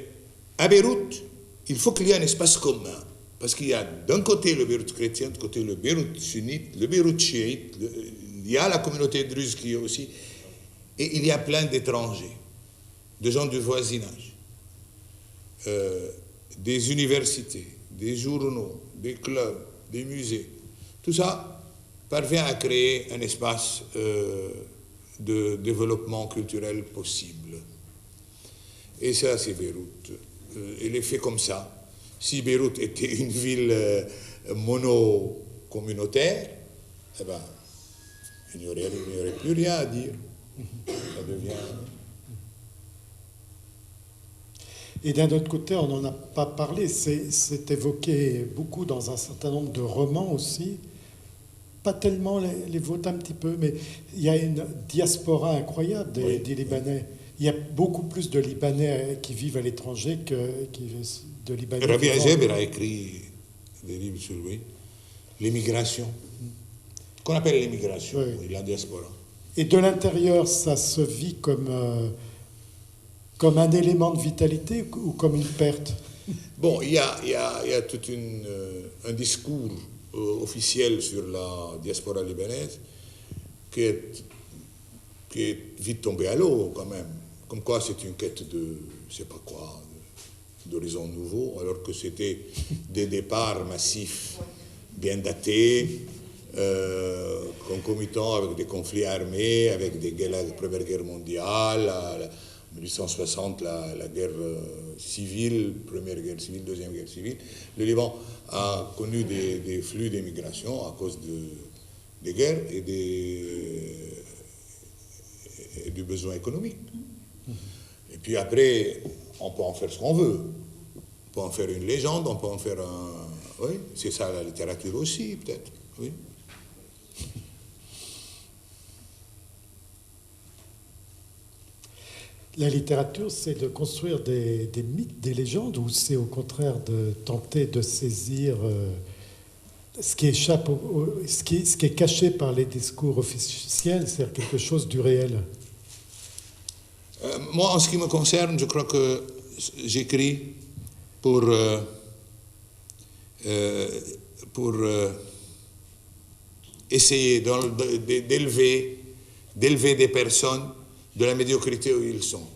à Beyrouth, il faut qu'il y ait un espace commun. Parce qu'il y a d'un côté le Beyrouth chrétien, de l'autre côté le Beyrouth sunnite, le Beyrouth chiite, il y a la communauté druze qui est aussi, et il y a plein d'étrangers, de gens du voisinage, des universités, des journaux, des clubs, des musées. Tout ça parvient à créer un espace de développement culturel possible. Et ça, c'est Beyrouth. Elle est faite comme ça. Si Beyrouth était une ville mono-communautaire, eh ben, il n'y aurait plus rien à dire. Ça devient... Et d'un autre côté, on n'en a pas parlé, c'est évoqué beaucoup dans un certain nombre de romans aussi, pas tellement les vôtres un petit peu, mais il y a une diaspora incroyable des Libanais. Il y a beaucoup plus de Libanais qui vivent à l'étranger que de Libanais. Rabbi Azeber a écrit des livres sur l'immigration, qu'on appelle l'immigration, oui, la diaspora. Et de l'intérieur, ça se vit comme un élément de vitalité ou comme une perte? Bon, il y a tout un discours officiel sur la diaspora libanaise qui est vite tombé à l'eau quand même. Comme quoi c'est une quête de, je sais pas quoi, d'horizons nouveaux, alors que c'était des départs massifs, bien datés, concomitants avec des conflits armés, avec la Première Guerre mondiale, en 1860, la guerre civile, Première Guerre civile, Deuxième Guerre civile. Le Liban a connu des flux d'immigration à cause des guerres et du besoin économique. Et puis après, on peut en faire ce qu'on veut. On peut en faire une légende, on peut en faire un... Oui, c'est ça la littérature aussi, peut-être. Oui. La littérature, c'est de construire des mythes, des légendes, ou c'est au contraire de tenter de saisir ce qui échappe, ce qui est caché par les discours officiels, c'est-à-dire quelque chose du réel? Moi, en ce qui me concerne, je crois que j'écris pour essayer d'élever d'élever des personnes de la médiocrité où ils sont,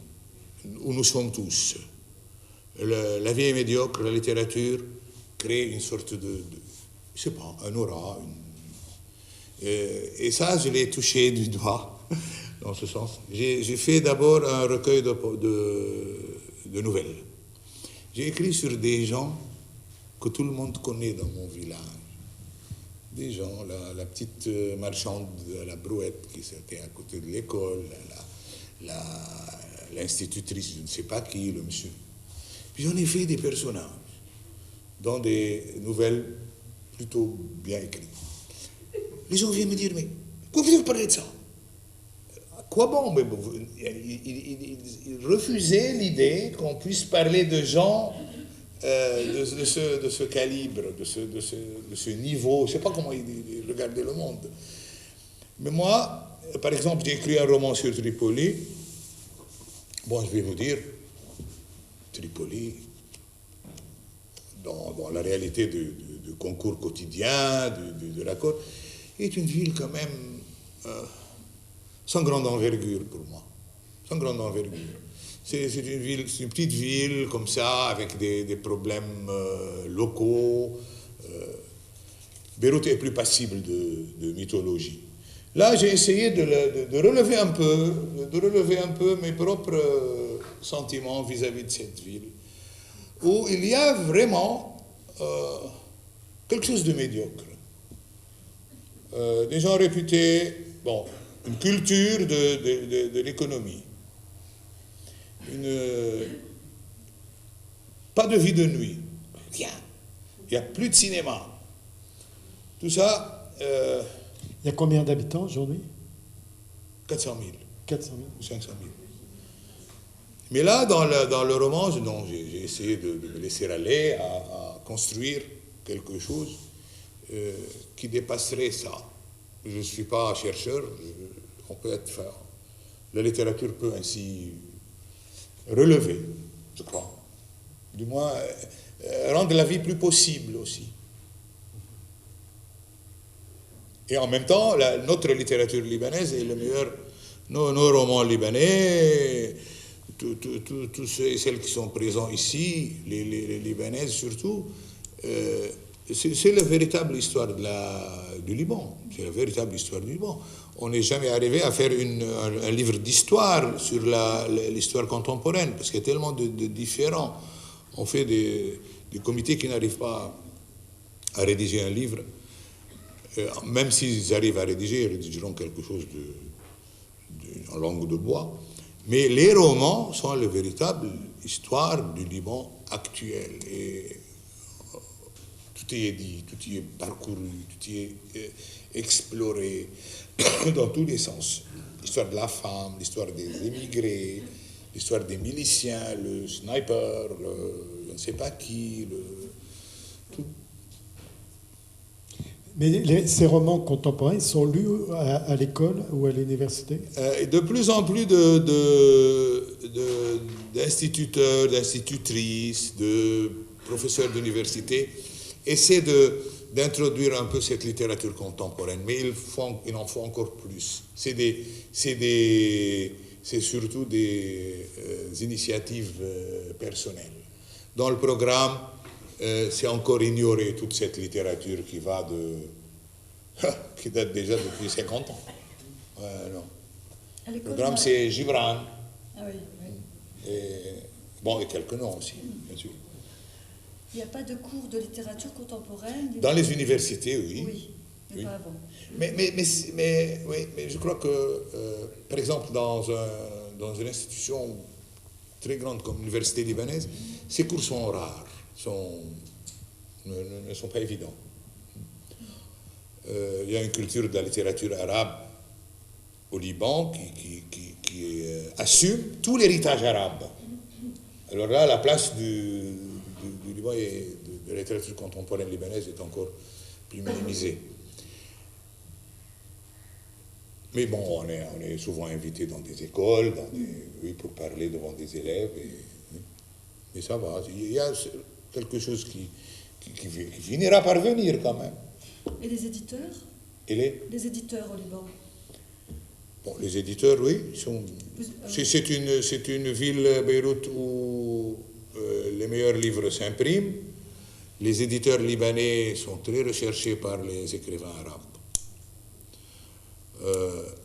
où nous sommes tous. La vie est médiocre, la littérature crée une sorte je sais pas, un aura. Et ça, je l'ai touché du doigt, dans ce sens. J'ai fait d'abord un recueil de nouvelles. J'ai écrit sur des gens que tout le monde connaît dans mon village. Des gens, la petite marchande de la brouette qui était à côté de l'école, l'institutrice, je ne sais pas qui, le monsieur. Puis j'en ai fait des personnages dans des nouvelles plutôt bien écrites. Les gens viennent me dire, mais pourquoi vous parlez de ça? À quoi bon? Mais ils refusaient l'idée qu'on puisse parler de gens de ce calibre, de ce niveau. Je ne sais pas comment ils regardaient le monde. Mais moi, par exemple, j'ai écrit un roman sur Tripoli. Bon, je vais vous dire, Tripoli, dans la réalité du concours quotidien, de la côte, est une ville quand même sans grande envergure pour moi. Sans grande envergure. C'est une petite ville comme ça, avec des problèmes locaux. Beyrouth est plus passible de mythologie. Là, j'ai essayé de relever un peu mes propres sentiments vis-à-vis de cette ville, où il y a vraiment quelque chose de médiocre. Des gens réputés, bon, une culture de l'économie, pas de vie de nuit, rien. Il n'y a plus de cinéma. Tout ça... il y a combien d'habitants aujourd'hui? 400 000. 400 000. 500 000. Mais là, dans le roman, j'ai essayé de me laisser aller à construire quelque chose qui dépasserait ça. Je ne suis pas chercheur, on peut être fort. La littérature peut ainsi relever, je crois. Du moins, rendre la vie plus possible aussi. Et en même temps, notre littérature libanaise est le meilleur. Nos romans libanais, tous ceux et celles qui sont présents ici, les Libanaises surtout, c'est la véritable histoire du Liban. C'est la véritable histoire du Liban. On n'est jamais arrivé à faire un livre d'histoire sur l'histoire contemporaine, parce qu'il y a tellement de différents. On fait des comités qui n'arrivent pas à rédiger un livre. Même s'ils arrivent à rédiger, ils rédigeront quelque chose en langue de bois. Mais les romans sont la véritable histoire du Liban actuel. Et tout y est dit, tout y est parcouru, tout y est exploré dans tous les sens. L'histoire de la femme, l'histoire des émigrés, l'histoire des miliciens, le sniper, je ne sais pas qui, tout. Mais ces romans contemporains sont lus à l'école ou à l'université? De plus en plus d'instituteurs, d'institutrices, de professeurs d'université essaient d'introduire un peu cette littérature contemporaine, mais il en faut encore plus. C'est surtout des initiatives personnelles. Dans le programme, c'est encore ignoré toute cette littérature qui date déjà depuis 50 ans. Non. Le programme, c'est Gibran. Ah oui, oui. Et quelques noms aussi, bien sûr. Il n'y a pas de cours de littérature contemporaine? Dans les universités, oui. Oui, mais pas avant. Mais je crois que, par exemple, dans une institution très grande comme l'université libanaise, ces cours sont rares. Ne sont pas évidents. Il y a une culture de la littérature arabe au Liban qui assume tout l'héritage arabe. Alors là, la place du Liban et de la littérature contemporaine libanaise est encore plus minimisée. Mais bon, on est souvent invité dans des écoles, pour parler devant des élèves. Mais ça va. Il y a quelque chose qui finira par venir quand même. Et les éditeurs? Les éditeurs au Liban? Bon, les éditeurs, oui, c'est une ville, Beyrouth, où les meilleurs livres s'impriment. Les éditeurs libanais sont très recherchés par les écrivains arabes.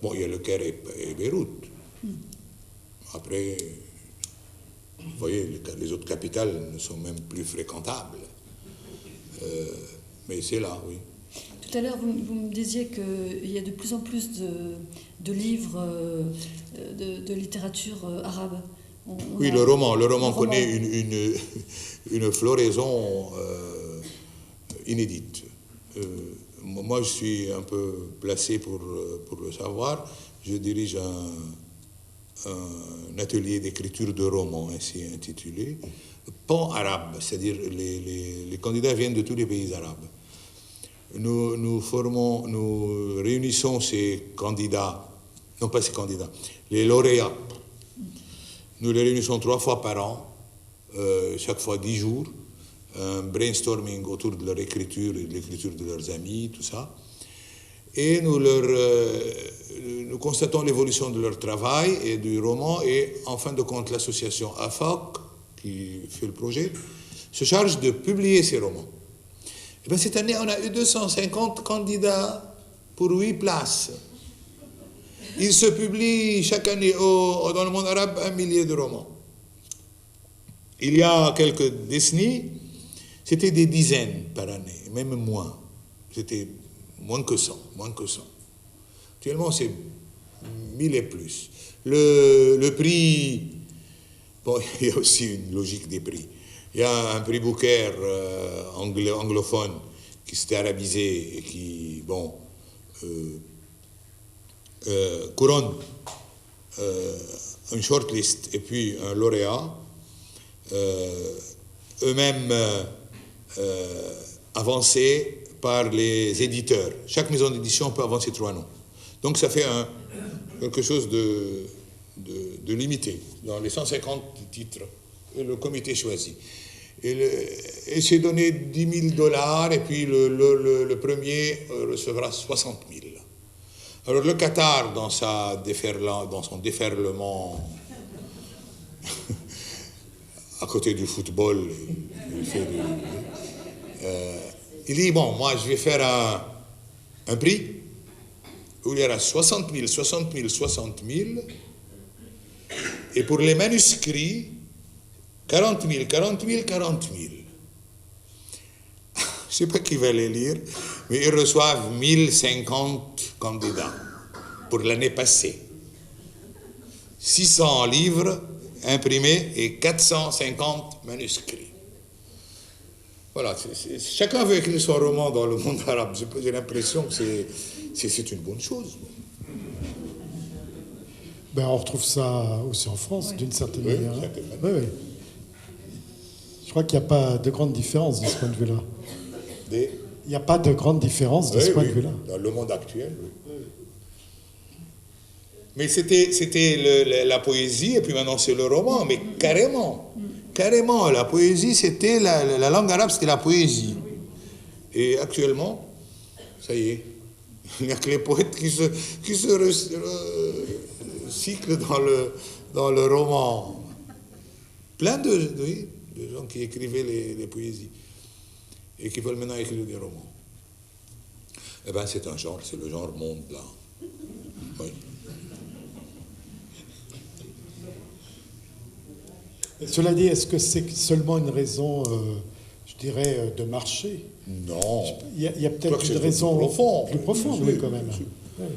Bon, il y a le Caire et Beyrouth. Après, vous voyez, les autres capitales ne sont même plus fréquentables. Mais c'est là, oui. Tout à l'heure, vous me disiez qu'il y a de plus en plus de livres de littérature arabe. Oui, le roman connaît une floraison inédite. Moi, je suis un peu placé pour le savoir. Je dirige un atelier d'écriture de romans, ainsi intitulé, pan-arabe, c'est-à-dire les candidats viennent de tous les pays arabes. Nous réunissons ces candidats, non pas ces candidats, les lauréats. Nous les réunissons 3 fois par an, chaque fois 10 jours, un brainstorming autour de leur écriture et de l'écriture de leurs amis, tout ça. Et nous constatons l'évolution de leur travail et du roman, et en fin de compte, l'association AFOC, qui fait le projet, se charge de publier ces romans. Et bien, cette année, on a eu 250 candidats pour 8 places. Il se publie chaque année dans le monde arabe 1 millier de romans. Il y a quelques décennies, c'était des dizaines par année, même moins. C'était moins que 100. Actuellement, c'est 1000 et plus. Le prix, bon, il y a aussi une logique des prix. Il y a un prix Booker anglophone qui s'était arabisé et qui, bon, couronne une shortlist et puis un lauréat, eux-mêmes avancés par les éditeurs. Chaque maison d'édition peut avancer 3 noms. Donc ça fait quelque chose de limité dans les 150 titres. Et le comité choisit. Et c'est donné $10 000 et puis le premier recevra 60 000. Alors le Qatar, dans son déferlement à côté du football, il dit, bon, moi je vais faire un prix où il y aura 60 000, 60 000, 60 000, et pour les manuscrits, 40 000, 40 000, 40 000. Je ne sais pas qui va les lire, mais ils reçoivent 1050 candidats pour l'année passée. 600 livres imprimés et 450 manuscrits. Voilà, chacun veut écrire son roman dans le monde arabe. J'ai l'impression que c'est une bonne chose. Ben, on retrouve ça aussi en France, oui, d'une certaine manière. Oui, oui. Je crois qu'il n'y a pas de grande différence de ce point de vue-là. Il n'y a pas de grande différence de ce point de vue-là. Dans le monde actuel, oui. Mais c'était la poésie, et puis maintenant c'est le roman, mais carrément. Carrément, la poésie, c'était la langue arabe, c'était la poésie. Et actuellement, ça y est, il n'y a que les poètes qui se recyclent dans le roman. Plein de gens qui écrivaient les poésies et qui veulent maintenant écrire des romans. Eh bien, c'est un genre, c'est le genre monde, là. Oui. Cela dit, est-ce que c'est seulement une raison, je dirais, de marché? Non. Il y a peut-être une raison plus profonde, oui, quand même. Oui.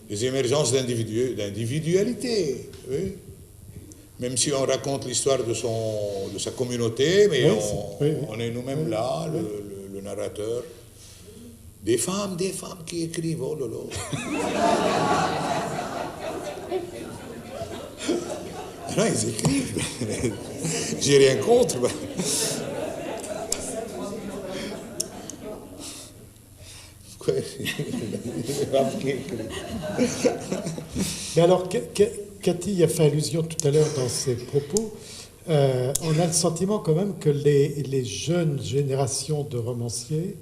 Les émergences d'individualité, oui. Même si on raconte l'histoire de sa communauté, mais on est nous-mêmes là, le narrateur. Des femmes qui écrivent, oh là là. Non, ils écrivent. J'ai rien contre. Mais alors, Cathy a fait allusion tout à l'heure dans ses propos. On a le sentiment quand même que les jeunes générations de romanciers,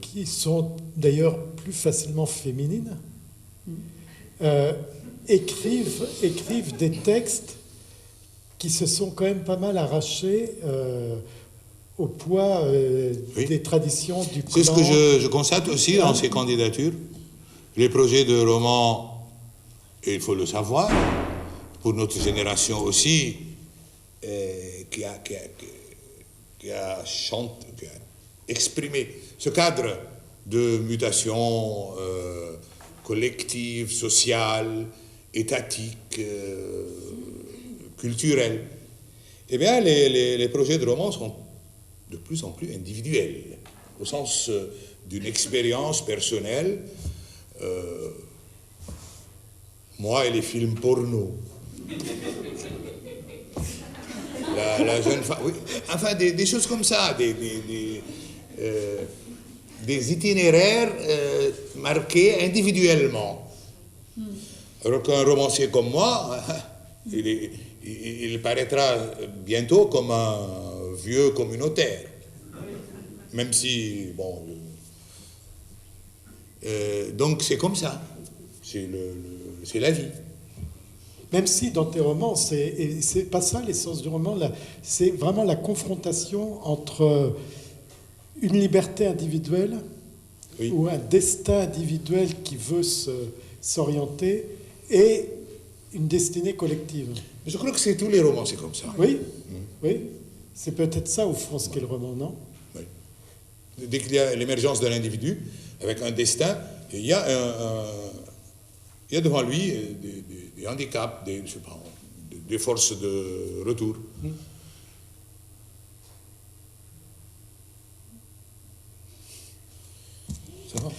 qui sont d'ailleurs plus facilement féminines, écrivent des textes qui se sont quand même pas mal arrachés au poids des traditions du clan. C'est ce que je constate aussi dans ces candidatures. Les projets de romans, et il faut le savoir, pour notre génération aussi, qui a exprimé ce cadre de mutation collective, sociale, étatique, culturelle. Eh bien, les projets de romans sont de plus en plus individuels, au sens d'une expérience personnelle. Moi et les films porno. La jeune femme, oui. Enfin, des choses comme ça, des itinéraires marqués individuellement. Alors qu'un romancier comme moi, il paraîtra bientôt comme un vieux communautaire. Même si, bon... donc c'est comme ça. C'est la vie. Même si dans tes romans, c'est pas ça l'essence du roman, c'est vraiment la confrontation entre une liberté individuelle, oui, ou un destin individuel qui veut s'orienter, et une destinée collective. Je crois que c'est tous les romans, c'est comme ça. Oui, oui. C'est peut-être ça, au fond, ce qu'est le roman, non? Oui. Dès qu'il y a l'émergence de l'individu, avec un destin, il y a devant lui des handicaps, des forces de retour. Ça va.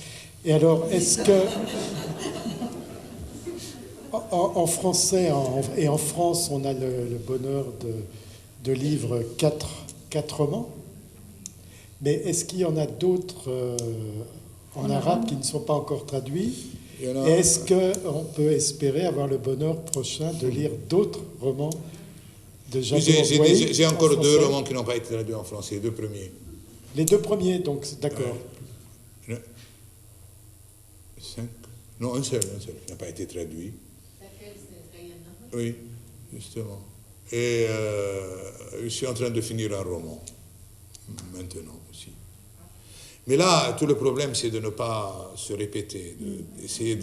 Et alors, est-ce que... En français et en France, on a le bonheur de lire quatre romans. Mais est-ce qu'il y en a d'autres en arabe qui ne sont pas encore traduits? Et est-ce qu'on peut espérer avoir le bonheur prochain de lire d'autres romans de Jabour Douaï? J'ai encore deux romans qui n'ont pas été traduits en français, les deux premiers. Les deux premiers, donc, d'accord. 5? Non, un seul qui n'a pas été traduit. Oui, justement. Et je suis en train de finir un roman, maintenant aussi. Mais là, tout le problème, c'est de ne pas se répéter, d'essayer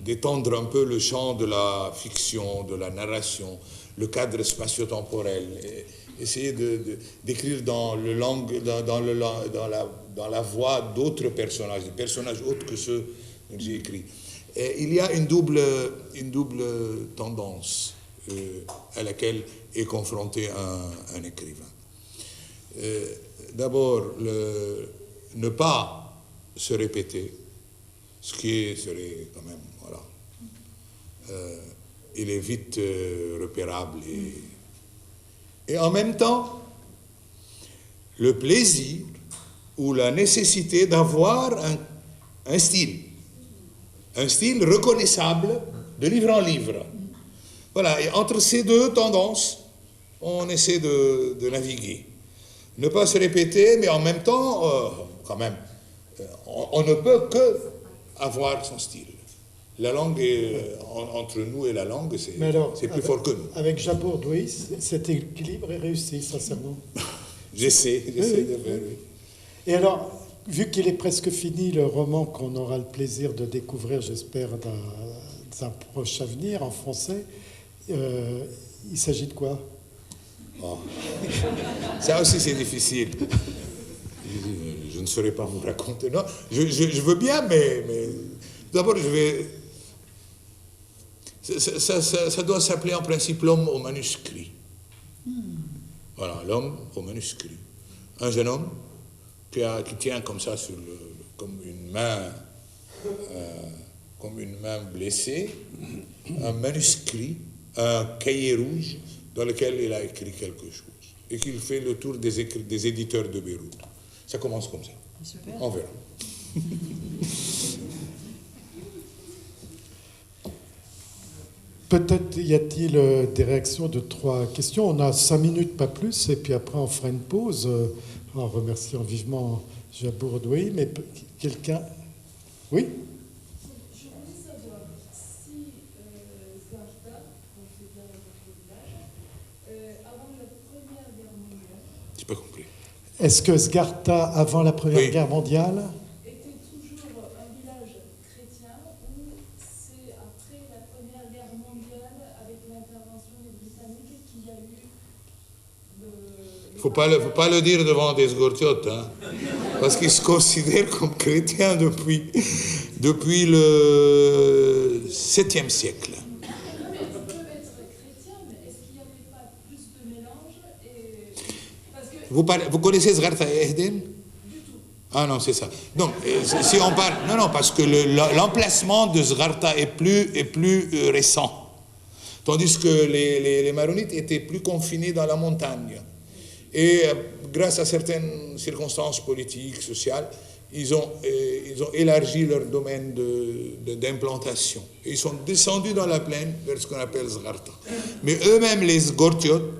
d'étendre un peu le champ de la fiction, de la narration, le cadre spatio-temporel, essayer d'écrire dans la voix d'autres personnages, des personnages autres que ceux que j'ai écrits. Et il y a une double tendance à laquelle est confronté un écrivain. D'abord, ne pas se répéter, ce qui serait quand même, voilà, il est vite repérable. Et en même temps, le plaisir ou la nécessité d'avoir un style reconnaissable de livre en livre. Voilà, et entre ces deux tendances, on essaie de naviguer. Ne pas se répéter, mais en même temps, quand même, on ne peut que avoir son style. La langue, entre nous et la langue, c'est plus fort que nous. Avec Jabour Douaï, cet équilibre est réussi, sincèrement. J'essaie de faire, oui. Et alors, vu qu'il est presque fini, le roman qu'on aura le plaisir de découvrir, j'espère, dans un proche avenir en français, il s'agit de quoi? Oh. Ça aussi, c'est difficile. Je ne saurais pas vous raconter. Non, je veux bien, mais d'abord, je vais... Ça doit s'appeler en principe l'homme au manuscrit. Voilà, l'homme au manuscrit. Un jeune homme qui tient comme ça comme une main blessée, un manuscrit, un cahier rouge dans lequel il a écrit quelque chose et qu'il fait le tour des éditeurs de Beyrouth. Ça commence comme ça. Super. On verra. Peut-être y a-t-il des réactions de 3 questions. On a 5 minutes, pas plus, et puis après on fera une pause en remerciant vivement Jabour Douaï. Mais quelqu'un... Oui? Je Est-ce que Zgarta, avant la Première Guerre mondiale, était toujours un village chrétien ou c'est après la Première Guerre mondiale, avec l'intervention des Britanniques, qu'il y a eu Il ne faut pas le dire devant des Zgortiotes, hein, parce qu'ils se considèrent comme chrétiens depuis le 7e siècle. Vous connaissez Zgarta Ehden? Ah non, c'est ça. Donc, si on parle... Non, parce que l'emplacement de Zgarta est plus récent. Tandis que les Maronites étaient plus confinés dans la montagne. Et grâce à certaines circonstances politiques, sociales, ils ont élargi leur domaine d'implantation. Ils sont descendus dans la plaine vers ce qu'on appelle Zgarta. Mais eux-mêmes, les Zgortiotes,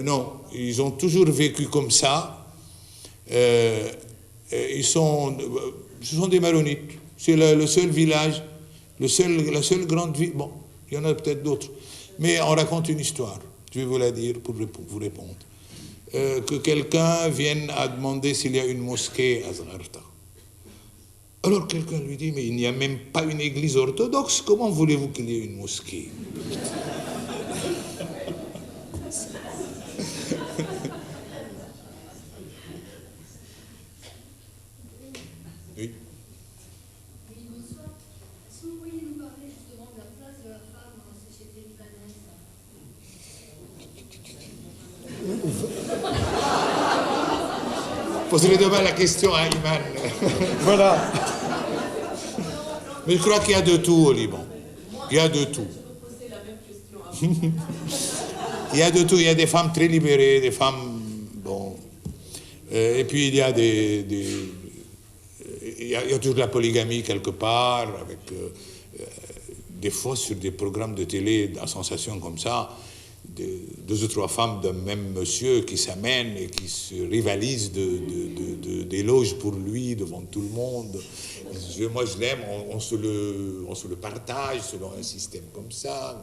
non, ils ont toujours vécu comme ça. Ce sont des Maronites. C'est le seul village, la seule grande ville. Bon, il y en a peut-être d'autres. Mais on raconte une histoire. Je vais vous la dire pour vous répondre. Que quelqu'un vienne à demander s'il y a une mosquée à Zgarta. Alors quelqu'un lui dit, mais il n'y a même pas une église orthodoxe, comment voulez-vous qu'il y ait une mosquée? Oui. Oui, bonsoir. Est-ce que vous pourriez nous parler justement de la place de la femme dans la société libanaise? Poserez demain la question à Iman. voilà. Mais je crois qu'il y a de tout au Liban. Il y a de tout. Il y a de tout. Il y a des femmes très libérées, des femmes... Bon. Et puis il y a il y a toujours la polygamie quelque part, avec des fois sur des programmes de télé à sensation comme ça, deux ou trois femmes d'un même monsieur qui s'amènent et qui se rivalisent d'éloges pour lui devant tout le monde. Moi je l'aime, on se le partage selon un système comme ça.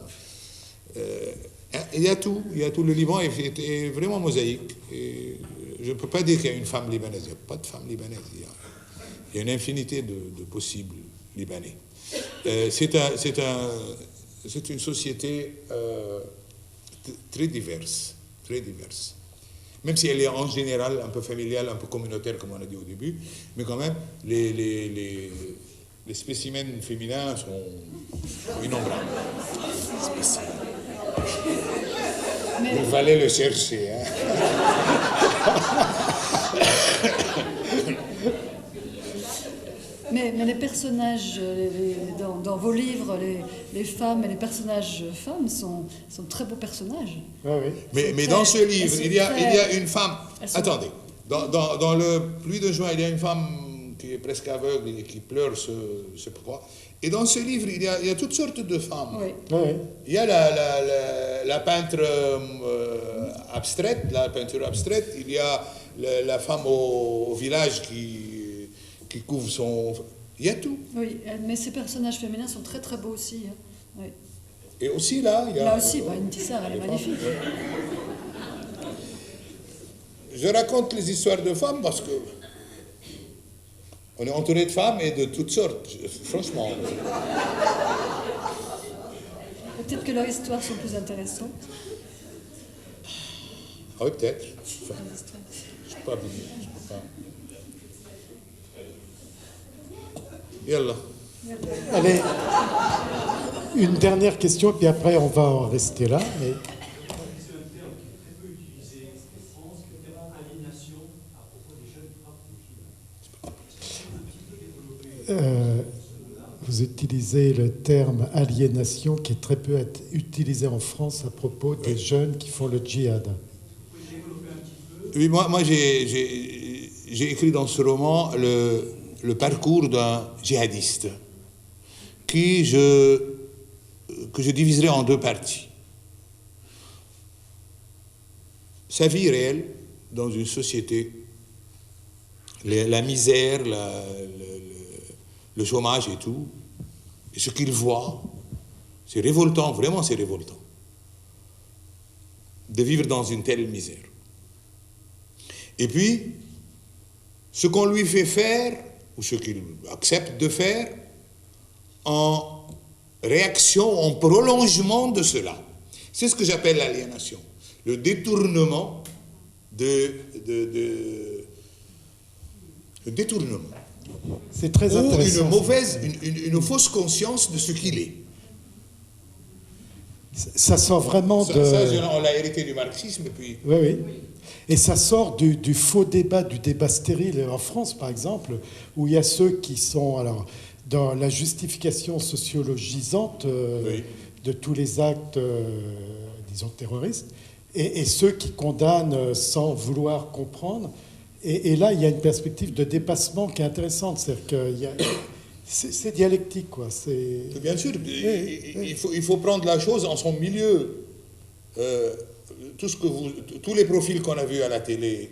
Il y a tout. Le Liban est vraiment mosaïque. Et je ne peux pas dire qu'il y a une femme libanaise. Il n'y a pas de femme libanaise. Il y a une infinité de possibles libanais. C'est une société très diverse. Même si elle est en général un peu familiale, un peu communautaire, comme on a dit au début, mais quand même, les spécimens féminins sont innombrables. Il fallait le chercher. Hein. Mais les personnages, dans vos livres, les femmes et les personnages femmes sont très beaux personnages. Ah oui. Mais dans ce livre, il y a une femme... Attendez, dans le Pluie de juin, il y a une femme qui est presque aveugle et qui pleure, je ne sais pas quoi. Et dans ce livre, il y a toutes sortes de femmes. Oui. Oui. Il y a la peintre abstraite, il y a la femme au village qui couvre son... Il y a tout. Oui, mais ces personnages féminins sont très très beaux aussi. Hein. Oui. Et aussi là, il y a... Là aussi, Intissar, elle est magnifique. Je raconte les histoires de femmes parce que on est entouré de femmes et de toutes sortes, franchement. Peut-être que leurs histoires sont plus intéressantes. Ah oui, peut-être. Enfin, je ne peux pas. Yallah. Allez, une dernière question, puis après on va en rester là. Et... vous utilisez le terme aliénation qui est très peu utilisé en France à propos des jeunes qui font le djihad. Oui, moi j'ai écrit dans ce roman le parcours d'un djihadiste que je diviserai en deux parties. Sa vie réelle dans une société, la misère, le chômage et tout, et ce qu'il voit, c'est révoltant, vraiment c'est révoltant, de vivre dans une telle misère. Et puis, ce qu'on lui fait faire, ou ce qu'il accepte de faire, en réaction, en prolongement de cela. C'est ce que j'appelle l'aliénation. Le détournement le détournement. C'est très intéressant. Ou une fausse conscience de ce qu'il est. Ça sort vraiment de... Ça, on l'a hérité du marxisme. Et puis... Oui, oui. Et ça sort du faux débat, du débat stérile en France, par exemple, où il y a ceux qui sont alors, dans la justification sociologisante de tous les actes, disons, terroristes, et ceux qui condamnent sans vouloir comprendre. Et là, il y a une perspective de dépassement qui est intéressante. C'est-à-dire qu'il y a... C'est dialectique, quoi. Bien sûr, il faut prendre la chose en son milieu. Tous les profils qu'on a vus à la télé,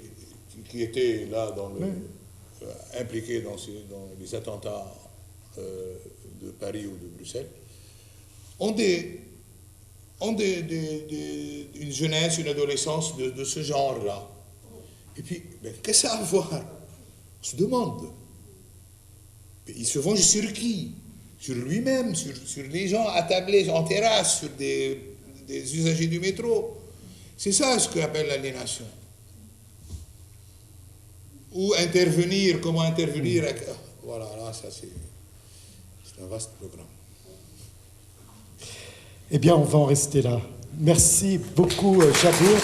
qui étaient là impliqués dans les attentats de Paris ou de Bruxelles, ont une jeunesse, une adolescence de ce genre-là. Et puis, qu'est-ce que ça a à voir? On se demande. Il se venge sur qui? Sur lui-même, sur les gens attablés en terrasse, sur des usagers du métro. C'est ça ce qu'on appelle l'aliénation. Ou intervenir, comment intervenir. Voilà, là, ça c'est un vaste programme. Eh bien, on va en rester là. Merci beaucoup, Jabour.